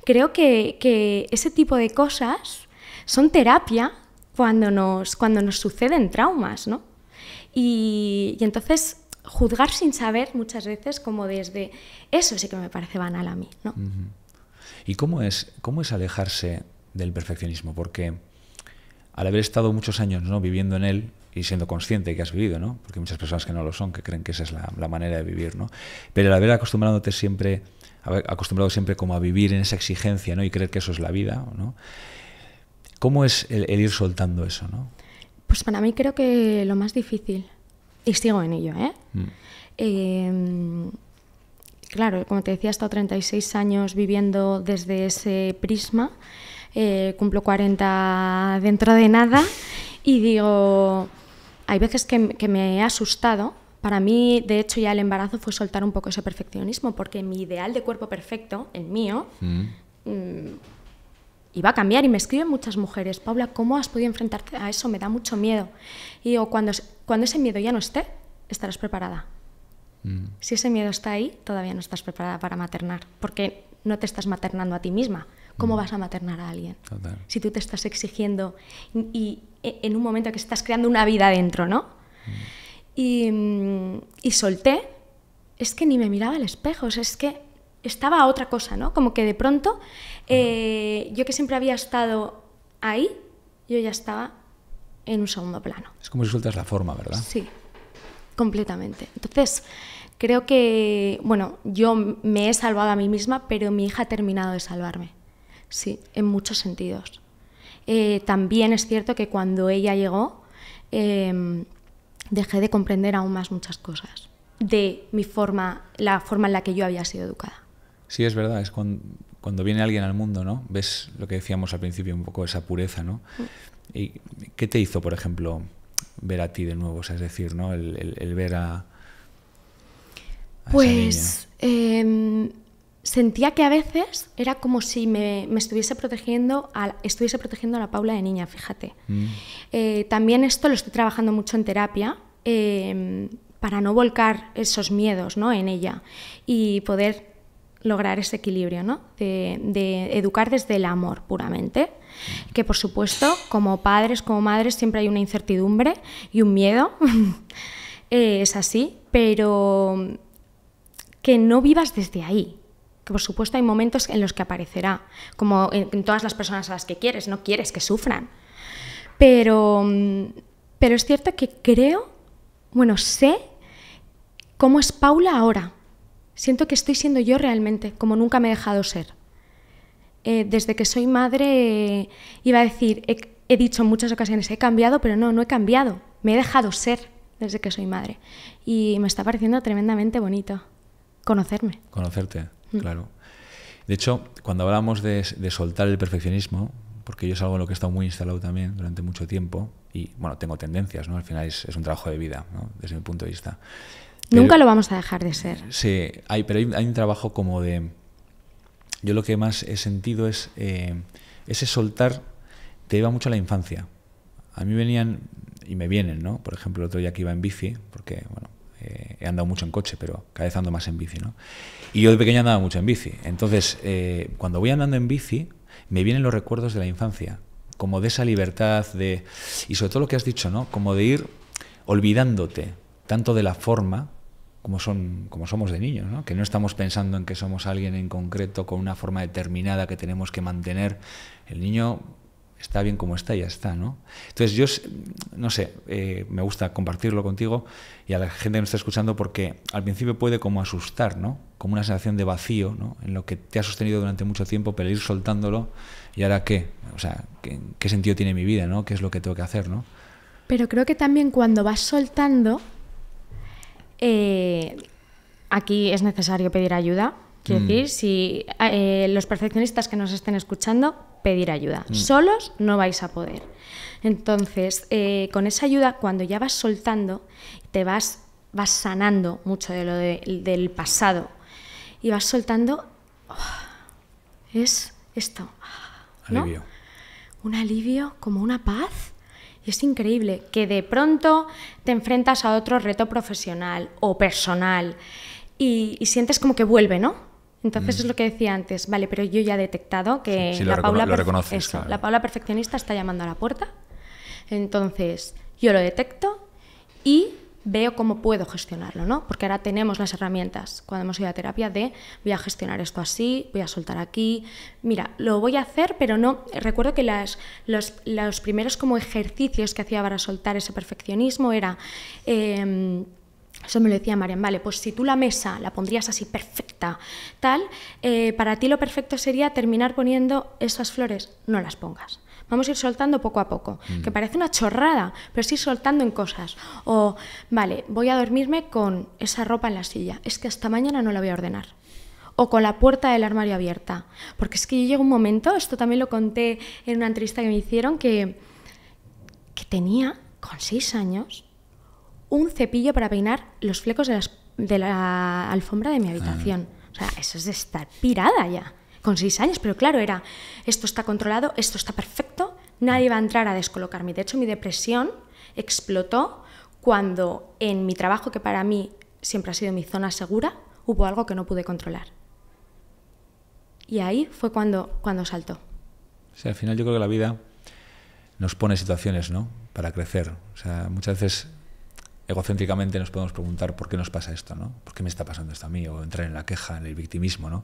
creo que ese tipo de cosas son terapia cuando nos suceden traumas, ¿no? Y entonces juzgar sin saber muchas veces, como desde eso sí que me parece banal a mí, ¿no? ¿Y cómo es alejarse del perfeccionismo? Porque al haber estado muchos años, ¿no?, viviendo en él y siendo consciente que has vivido, ¿no?, porque hay muchas personas que no lo son, que creen que esa es la manera de vivir, ¿no?, pero al haber acostumbrado siempre como a vivir en esa exigencia, ¿no?, y creer que eso es la vida, ¿no?, ¿cómo es el ir soltando eso, ¿no? Pues para mí creo que lo más difícil, y sigo en ello, claro, como te decía, he estado 36 años viviendo desde ese prisma, cumplo 40 dentro de nada, y digo, hay veces que me he asustado. Para mí, de hecho, ya el embarazo fue soltar un poco ese perfeccionismo, porque mi ideal de cuerpo perfecto, el mío, iba a cambiar. Y me escriben muchas mujeres, Paula, ¿cómo has podido enfrentarte a eso? Me da mucho miedo. Y digo, cuando ese miedo ya no esté, estarás preparada. Si ese miedo está ahí, todavía no estás preparada para maternar, porque no te estás maternando a ti misma. ¿Cómo vas a maternar a alguien? Total. Si tú te estás exigiendo y en un momento que estás creando una vida dentro, ¿no? Y solté, es que ni me miraba al espejo, o sea, es que estaba a otra cosa, ¿no? Como que de pronto, yo que siempre había estado ahí, yo ya estaba en un segundo plano. Es como si sueltas la forma, ¿verdad? Sí, completamente. Entonces, creo que, bueno, yo me he salvado a mí misma, pero mi hija ha terminado de salvarme. Sí, en muchos sentidos. También es cierto que cuando ella llegó, dejé de comprender aún más muchas cosas de la forma en la que yo había sido educada. Sí, es verdad, es cuando viene alguien al mundo, ¿no? Ves lo que decíamos al principio, un poco esa pureza, ¿no? ¿Y qué te hizo, por ejemplo, ver a ti de nuevo? O sea, es decir, ¿no?, el ver a pues esa niña. Sentía que a veces era como si me estuviese protegiendo a la Paula de niña, fíjate. También esto lo estoy trabajando mucho en terapia, para no volcar esos miedos, ¿no?, en ella y poder lograr ese equilibrio, ¿no?, de educar desde el amor puramente, que por supuesto como padres, como madres siempre hay una incertidumbre y un miedo, es así, pero que no vivas desde ahí. Que por supuesto hay momentos en los que aparecerá, como en todas las personas a las que quieres, no quieres que sufran. Pero es cierto que sé cómo es Paula ahora. Siento que estoy siendo yo realmente, como nunca me he dejado ser. Desde que soy madre, iba a decir, he dicho en muchas ocasiones, he cambiado, pero no he cambiado. Me he dejado ser desde que soy madre. Y me está pareciendo tremendamente bonito. Conocerme. Conocerte, claro. De hecho, cuando hablamos de soltar el perfeccionismo, porque yo es algo en lo que he estado muy instalado también durante mucho tiempo, y bueno, tengo tendencias, ¿no? Al final es un trabajo de vida, ¿no? Desde mi punto de vista. Pero, nunca lo vamos a dejar de ser. Sí, pero hay un trabajo como de... Yo lo que más he sentido es ese soltar te lleva mucho a la infancia. A mí venían, y me vienen, ¿no? Por ejemplo, el otro día que iba en bici, porque, bueno, he andado mucho en coche, pero cada vez ando más en bici, ¿no? Y yo de pequeño andaba mucho en bici. Entonces, cuando voy andando en bici, me vienen los recuerdos de la infancia, como de esa libertad, y sobre todo lo que has dicho, ¿no? Como de ir olvidándote tanto de la forma como somos de niños, ¿no? Que no estamos pensando en que somos alguien en concreto con una forma determinada que tenemos que mantener. El niño está bien como está y ya está, ¿no? Entonces yo, no sé, me gusta compartirlo contigo y a la gente que nos está escuchando, porque al principio puede como asustar, ¿no? Como una sensación de vacío, ¿no? En lo que te ha sostenido durante mucho tiempo, pero ir soltándolo, ¿y ahora qué? O sea, ¿qué sentido tiene mi vida, ¿no? ¿Qué es lo que tengo que hacer, ¿no? Pero creo que también cuando vas soltando, aquí es necesario pedir ayuda. Quiero decir, si los perfeccionistas que nos estén escuchando, pedir ayuda. Solos no vais a poder. Entonces, con esa ayuda, cuando ya vas soltando, te vas sanando mucho de lo del pasado y vas soltando, es esto, ¿no? Alivio. Un alivio, como una paz. Y es increíble que de pronto te enfrentas a otro reto profesional o personal y sientes como que vuelve, ¿no? Entonces es lo que decía antes, vale, pero yo ya he detectado que sí, la lo reconoces, eso, claro. La Paula perfeccionista está llamando a la puerta. Entonces yo lo detecto y veo cómo puedo gestionarlo, ¿no? Porque ahora tenemos las herramientas, cuando hemos ido a terapia, de voy a gestionar esto así, voy a soltar aquí. Mira, lo voy a hacer, pero no... Recuerdo que los primeros como ejercicios que hacía para soltar ese perfeccionismo era... eso me lo decía Marian, vale, pues si tú la mesa la pondrías así perfecta, tal, para ti lo perfecto sería terminar poniendo esas flores, no las pongas. Vamos a ir soltando poco a poco, que parece una chorrada, pero es ir soltando en cosas. O, vale, voy a dormirme con esa ropa en la silla, es que hasta mañana no la voy a ordenar. O con la puerta del armario abierta, porque es que yo llego un momento, esto también lo conté en una entrevista que me hicieron, que tenía, con 6 años, un cepillo para peinar los flecos de la alfombra de mi habitación. O sea, eso es de estar pirada ya. Con 6 años, pero claro, era, esto está controlado, esto está perfecto, nadie va a entrar a descolocarme. De hecho, mi depresión explotó cuando en mi trabajo, que para mí siempre ha sido mi zona segura, hubo algo que no pude controlar. Y ahí fue cuando saltó. Sí, al final yo creo que la vida nos pone situaciones, ¿no? Para crecer. O sea, muchas veces egocéntricamente nos podemos preguntar por qué nos pasa esto, ¿no? ¿Por qué me está pasando esto a mí? O entrar en la queja, en el victimismo, ¿no?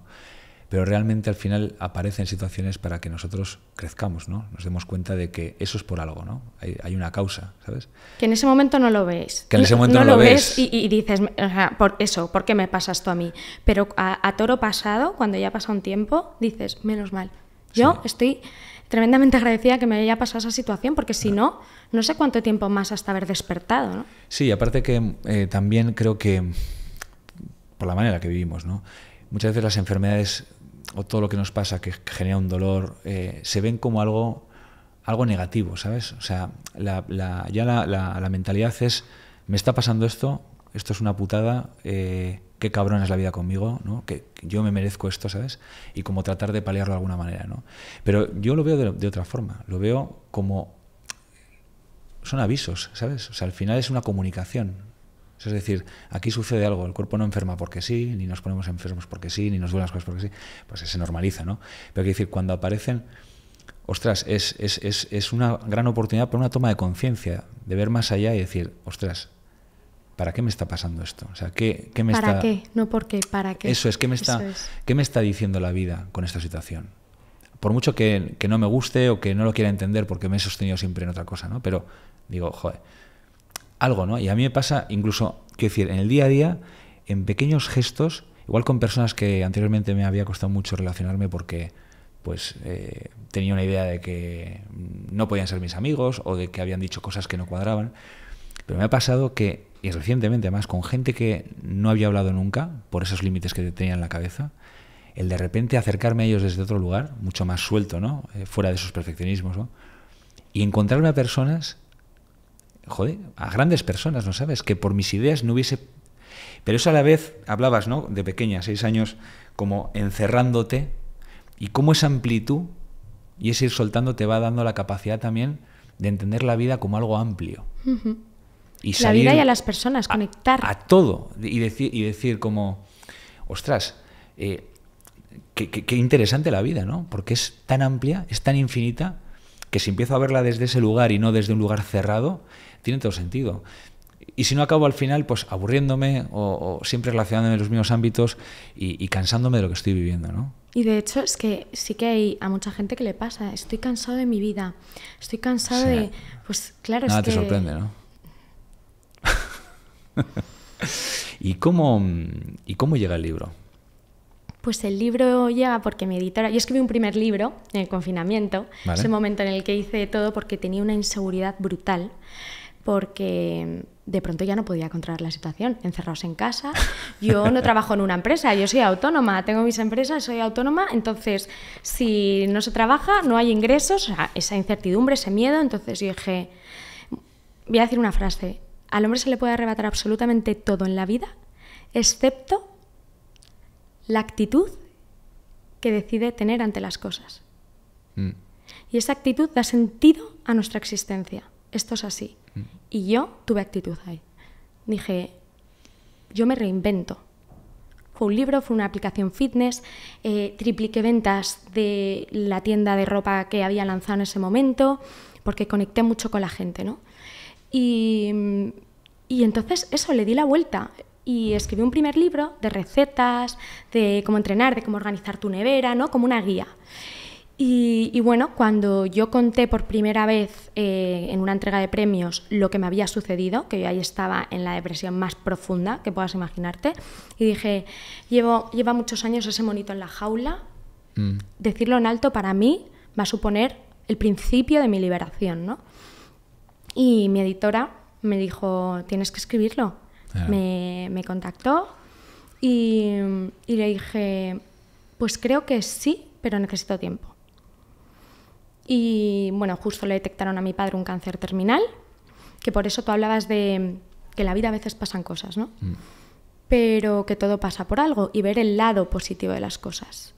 Pero realmente al final aparecen situaciones para que nosotros crezcamos, ¿no? Nos demos cuenta de que eso es por algo, ¿no? Hay una causa, ¿sabes? Que en ese momento no lo ves. Que en ese momento no lo ves. Y dices, o sea, ¿por qué me pasa esto a mí? Pero a toro pasado, cuando ya pasa un tiempo, dices, menos mal. Yo estoy tremendamente agradecida que me haya pasado esa situación, porque si no sé cuánto tiempo más hasta haber despertado, ¿no? Sí, aparte que también creo que, por la manera que vivimos, ¿no? Muchas veces las enfermedades o todo lo que nos pasa que genera un dolor se ven como algo negativo, ¿sabes? O sea, la mentalidad es, me está pasando esto es una putada, qué cabrón es la vida conmigo, ¿no? Que yo me merezco esto, ¿sabes? Y como tratar de paliarlo de alguna manera, ¿no? Pero yo lo veo de otra forma, lo veo como... Son avisos, ¿sabes? O sea, al final es una comunicación. Es decir, aquí sucede algo, el cuerpo no enferma porque sí, ni nos ponemos enfermos porque sí, ni nos duelen las cosas porque sí, pues se normaliza, ¿no? Pero hay que decir, cuando aparecen, ostras, es una gran oportunidad para una toma de conciencia, de ver más allá y decir, ostras, ¿para qué me está pasando esto? O sea, ¿qué me ¿Para está... qué? No por qué, ¿para qué? Eso es, ¿qué me está diciendo la vida con esta situación? Por mucho que no me guste o que no lo quiera entender porque me he sostenido siempre en otra cosa, ¿no? Pero digo, joder, algo, ¿no? Y a mí me pasa incluso, quiero decir, en el día a día, en pequeños gestos, igual con personas que anteriormente me había costado mucho relacionarme porque pues tenía una idea de que no podían ser mis amigos o de que habían dicho cosas que no cuadraban, pero me ha pasado que y recientemente además, con gente que no había hablado nunca, por esos límites que tenía en la cabeza, el de repente acercarme a ellos desde otro lugar, mucho más suelto, ¿no? Fuera de esos perfeccionismos, ¿no? Y encontrarme a personas, joder, a grandes personas, ¿no sabes? Que por mis ideas no hubiese... Pero eso a la vez, hablabas, ¿no? De pequeña, 6 años, como encerrándote, y cómo esa amplitud y ese ir soltando te va dando la capacidad también de entender la vida como algo amplio. Uh-huh. Y la vida y a las personas, conectar. A todo. Y decir como, ostras, qué interesante la vida, ¿no? Porque es tan amplia, es tan infinita, que si empiezo a verla desde ese lugar y no desde un lugar cerrado, tiene todo sentido. Y si no, acabo al final pues aburriéndome o siempre relacionándome en los mismos ámbitos y cansándome de lo que estoy viviendo, ¿no? Y de hecho es que sí que hay a mucha gente que le pasa, estoy cansado de mi vida, estoy cansado de... Pues claro, nada es que... te sorprende, ¿no? ¿Y cómo llega el libro? Pues el libro llega porque mi editora... Yo escribí un primer libro en el confinamiento, ¿Vale? Ese momento en el que hice todo porque tenía una inseguridad brutal, porque de pronto ya no podía controlar la situación, encerrados en casa. Yo no trabajo en una empresa, yo soy autónoma, tengo mis empresas, soy autónoma, entonces si no se trabaja no hay ingresos, o sea, esa incertidumbre, ese miedo. Entonces yo dije, voy a decir una frase, al hombre se le puede arrebatar absolutamente todo en la vida, excepto la actitud que decide tener ante las cosas. Y esa actitud da sentido a nuestra existencia. Esto es así. Y yo tuve actitud ahí. Dije, yo me reinvento. Fue un libro, fue una aplicación fitness, tripliqué ventas de la tienda de ropa que había lanzado en ese momento, porque conecté mucho con la gente, ¿no? Y entonces eso, le di la vuelta. Y escribí un primer libro de recetas, de cómo entrenar, de cómo organizar tu nevera, ¿no? Como una guía. Y bueno, cuando yo conté por primera vez en una entrega de premios lo que me había sucedido, que yo ahí estaba en la depresión más profunda que puedas imaginarte, y dije, lleva muchos años ese monito en la jaula, decirlo en alto para mí va a suponer el principio de mi liberación, ¿no? Y mi editora me dijo, tienes que escribirlo. Me contactó y le dije, pues creo que sí, pero necesito tiempo. Y bueno, justo le detectaron a mi padre un cáncer terminal, que por eso tú hablabas de que en la vida a veces pasan cosas, ¿no? Pero que todo pasa por algo y ver el lado positivo de las cosas.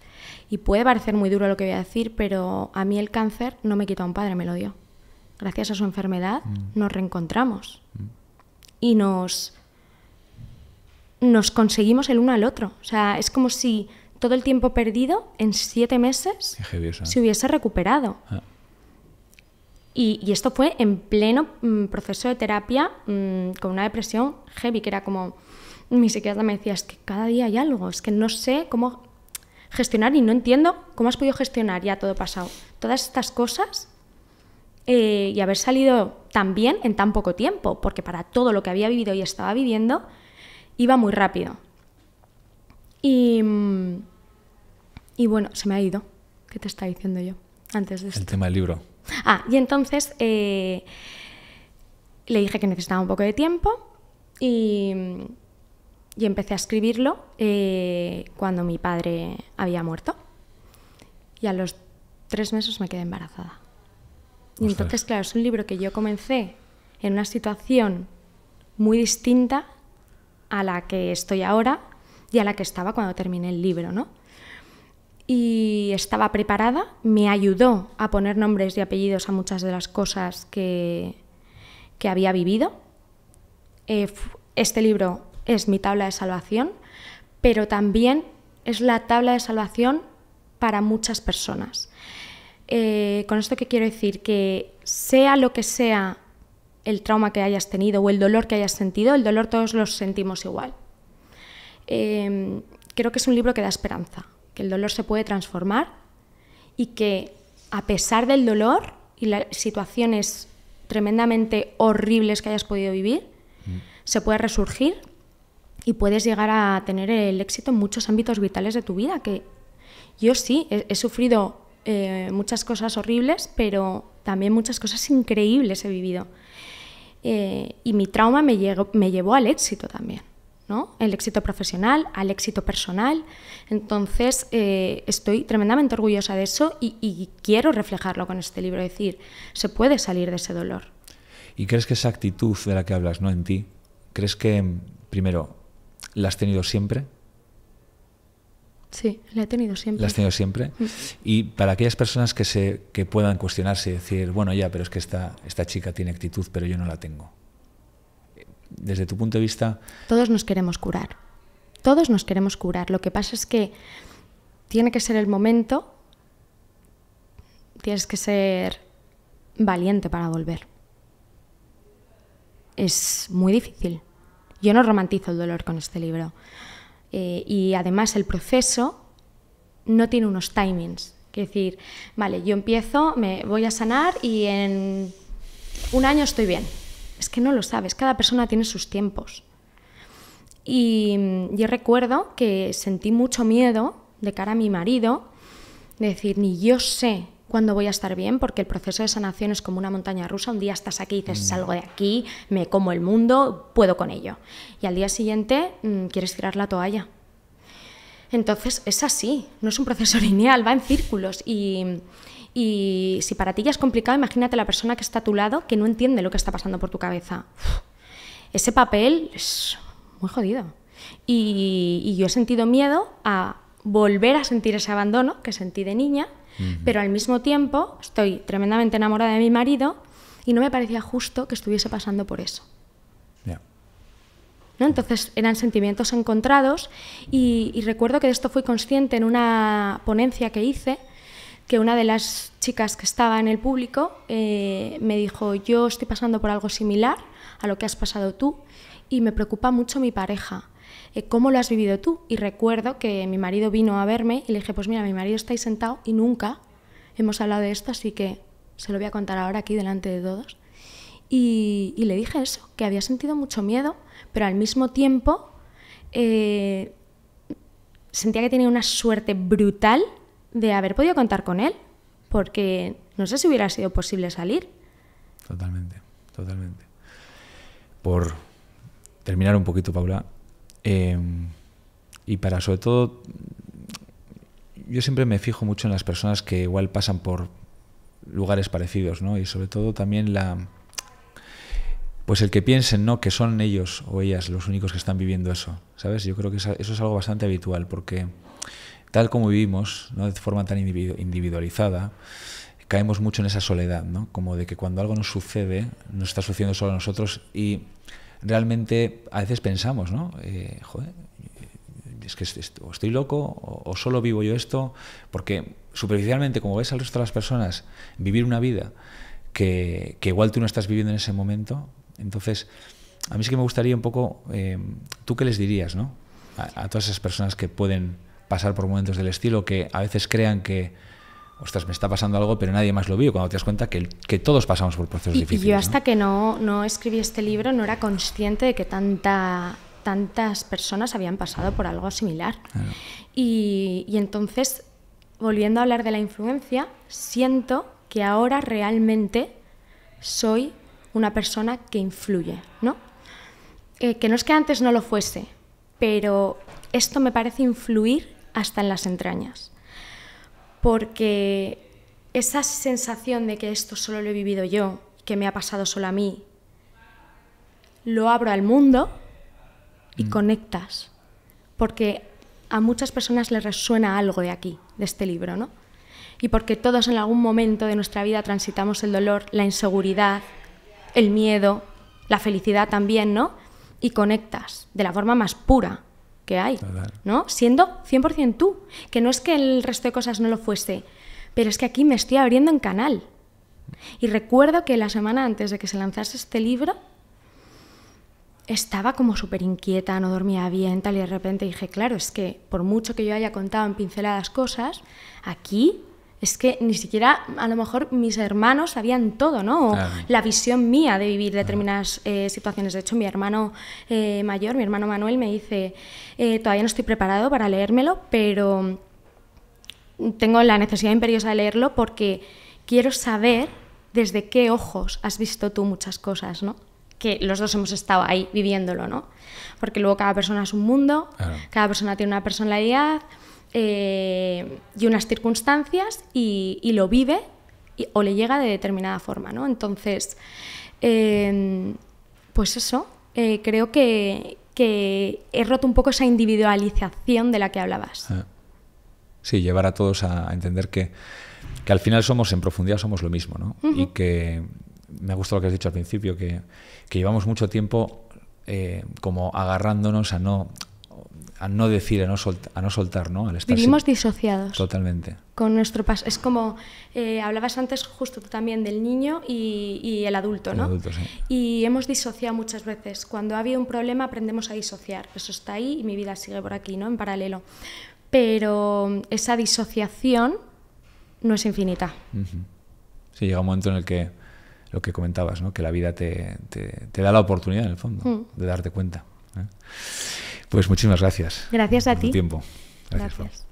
Y puede parecer muy duro lo que voy a decir, pero a mí el cáncer no me quitó a un padre, me lo dio. Gracias a su enfermedad nos reencontramos y nos conseguimos el uno al otro. O sea, es como si todo el tiempo perdido en 7 meses se hubiese recuperado. Y esto fue en pleno proceso de terapia con una depresión heavy, que era como... Mi psiquiatra me decía, es que cada día hay algo, es que no sé cómo gestionar y no entiendo cómo has podido gestionar ya todo pasado. Todas estas cosas y haber salido tan bien en tan poco tiempo, porque para todo lo que había vivido y estaba viviendo iba muy rápido. Y bueno, se me ha ido. ¿Qué te estaba diciendo yo antes de esto? El tema del libro. Y entonces le dije que necesitaba un poco de tiempo y empecé a escribirlo cuando mi padre había muerto. Y a los 3 meses me quedé embarazada. Y entonces, claro, es un libro que yo comencé en una situación muy distinta a la que estoy ahora y a la que estaba cuando terminé el libro, ¿no? Y estaba preparada, me ayudó a poner nombres y apellidos a muchas de las cosas que había vivido. Este libro es mi tabla de salvación, pero también es la tabla de salvación para muchas personas. Con esto, ¿qué quiero decir? Que sea lo que sea el trauma que hayas tenido o el dolor que hayas sentido, el dolor todos los sentimos igual. Creo que es un libro que da esperanza, que el dolor se puede transformar y que a pesar del dolor y las situaciones tremendamente horribles que hayas podido vivir, se puede resurgir y puedes llegar a tener el éxito en muchos ámbitos vitales de tu vida, que yo sí, he sufrido muchas cosas horribles, pero también muchas cosas increíbles he vivido. y mi trauma me llevó al éxito también, ¿no? El éxito profesional, al éxito personal. Entonces, estoy tremendamente orgullosa de eso y quiero reflejarlo con este libro, es decir, se puede salir de ese dolor. ¿Y crees que esa actitud de la que hablas, ¿no?, en ti, crees que, primero, la has tenido siempre? Sí, la he tenido siempre. ¿La has tenido siempre? Y para aquellas personas que puedan cuestionarse y decir, bueno, ya, pero es que esta chica tiene actitud, pero yo no la tengo. Desde tu punto de vista... Todos nos queremos curar. Todos nos queremos curar. Lo que pasa es que tiene que ser el momento, tienes que ser valiente para volver. Es muy difícil. Yo no romantizo el dolor con este libro. Y además el proceso no tiene unos timings. Es decir, vale, yo empiezo, me voy a sanar y en un año estoy bien. Es que no lo sabes, cada persona tiene sus tiempos. Y yo recuerdo que sentí mucho miedo de cara a mi marido, de decir, ni yo sé cuándo voy a estar bien, porque el proceso de sanación es como una montaña rusa. Un día estás aquí y dices, salgo de aquí, me como el mundo, puedo con ello. Y al día siguiente quieres tirar la toalla. Entonces es así, no es un proceso lineal, va en círculos. Y si para ti ya es complicado, imagínate la persona que está a tu lado que no entiende lo que está pasando por tu cabeza. Ese papel es muy jodido. Y yo he sentido miedo a volver a sentir ese abandono que sentí de niña, pero al mismo tiempo estoy tremendamente enamorada de mi marido y no me parecía justo que estuviese pasando por eso. Yeah. ¿No? Entonces eran sentimientos encontrados y recuerdo que de esto fui consciente en una ponencia que hice, que una de las chicas que estaba en el público me dijo, yo estoy pasando por algo similar a lo que has pasado tú y me preocupa mucho mi pareja. ¿Cómo lo has vivido tú? Y recuerdo que mi marido vino a verme y le dije, pues mira, mi marido está ahí sentado y nunca hemos hablado de esto, así que se lo voy a contar ahora aquí delante de todos. Y le dije eso, que había sentido mucho miedo, pero al mismo tiempo sentía que tenía una suerte brutal de haber podido contar con él, porque no sé si hubiera sido posible salir. Totalmente, totalmente. Por terminar un poquito, Paula, y para sobre todo, yo siempre me fijo mucho en las personas que igual pasan por lugares parecidos, ¿no? Y sobre todo también pues el que piensen, ¿no?, que son ellos o ellas los únicos que están viviendo eso, ¿sabes? Yo creo que eso es algo bastante habitual, porque tal como vivimos, ¿no?, de forma tan individualizada, caemos mucho en esa soledad, ¿no? Como de que cuando algo nos sucede, nos está sucediendo solo a nosotros y realmente a veces pensamos, ¿no? Joder, es que estoy loco o solo vivo yo esto, porque superficialmente, como ves al resto de las personas vivir una vida que igual tú no estás viviendo en ese momento, entonces a mí sí que me gustaría un poco, ¿tú qué les dirías, ¿no?, a todas esas personas que pueden pasar por momentos del estilo, que a veces crean que ostras, me está pasando algo, pero nadie más lo vio, cuando te das cuenta que todos pasamos por procesos difíciles. Y yo hasta que no escribí este libro no era consciente de que tantas personas habían pasado por algo similar. Claro. Y entonces, volviendo a hablar de la influencia, siento que ahora realmente soy una persona que influye, ¿no? Que no es que antes no lo fuese, pero esto me parece influir hasta en las entrañas. Porque esa sensación de que esto solo lo he vivido yo, que me ha pasado solo a mí, lo abro al mundo y conectas. Porque a muchas personas les resuena algo de aquí, de este libro, ¿no? Y porque todos en algún momento de nuestra vida transitamos el dolor, la inseguridad, el miedo, la felicidad también, ¿no? Y conectas de la forma más pura que hay, ¿no? Siendo 100% tú, que no es que el resto de cosas no lo fuese, pero es que aquí me estoy abriendo en canal. Y recuerdo que la semana antes de que se lanzase este libro estaba como súper inquieta, no dormía bien, tal, y de repente dije, claro, es que por mucho que yo haya contado en pinceladas cosas, aquí es que ni siquiera a lo mejor mis hermanos sabían todo, ¿no? O la visión mía de vivir determinadas situaciones. De hecho, mi hermano mayor, mi hermano Manuel, me dice, todavía no estoy preparado para leérmelo, pero tengo la necesidad imperiosa de leerlo porque quiero saber desde qué ojos has visto tú muchas cosas, ¿no? que los dos hemos estado ahí viviéndolo, ¿no? Porque luego cada persona es un mundo, Claro. cada persona tiene una personalidad y unas circunstancias y lo vive o le llega de determinada forma, ¿no? Entonces, pues eso, creo que he roto un poco esa individualización de la que hablabas. Sí, llevar a todos a entender que al final en profundidad somos lo mismo, ¿no? Uh-huh. Y que me ha gustado lo que has dicho al principio, que llevamos mucho tiempo como agarrándonos a no decir, a no soltar, ¿no? Al estar Vivimos disociados. Totalmente. Con nuestro paso. Es como, hablabas antes justo tú también del niño y el adulto, ¿no? El adulto, sí. Y hemos disociado muchas veces. Cuando ha habido un problema aprendemos a disociar. Eso está ahí y mi vida sigue por aquí, ¿no? En paralelo. Pero esa disociación no es infinita. Uh-huh. Sí, llega un momento en el que lo que comentabas, ¿no? Que la vida te da la oportunidad, en el fondo, de darte cuenta. Pues muchísimas gracias. Gracias a ti. Por tu tiempo. Gracias.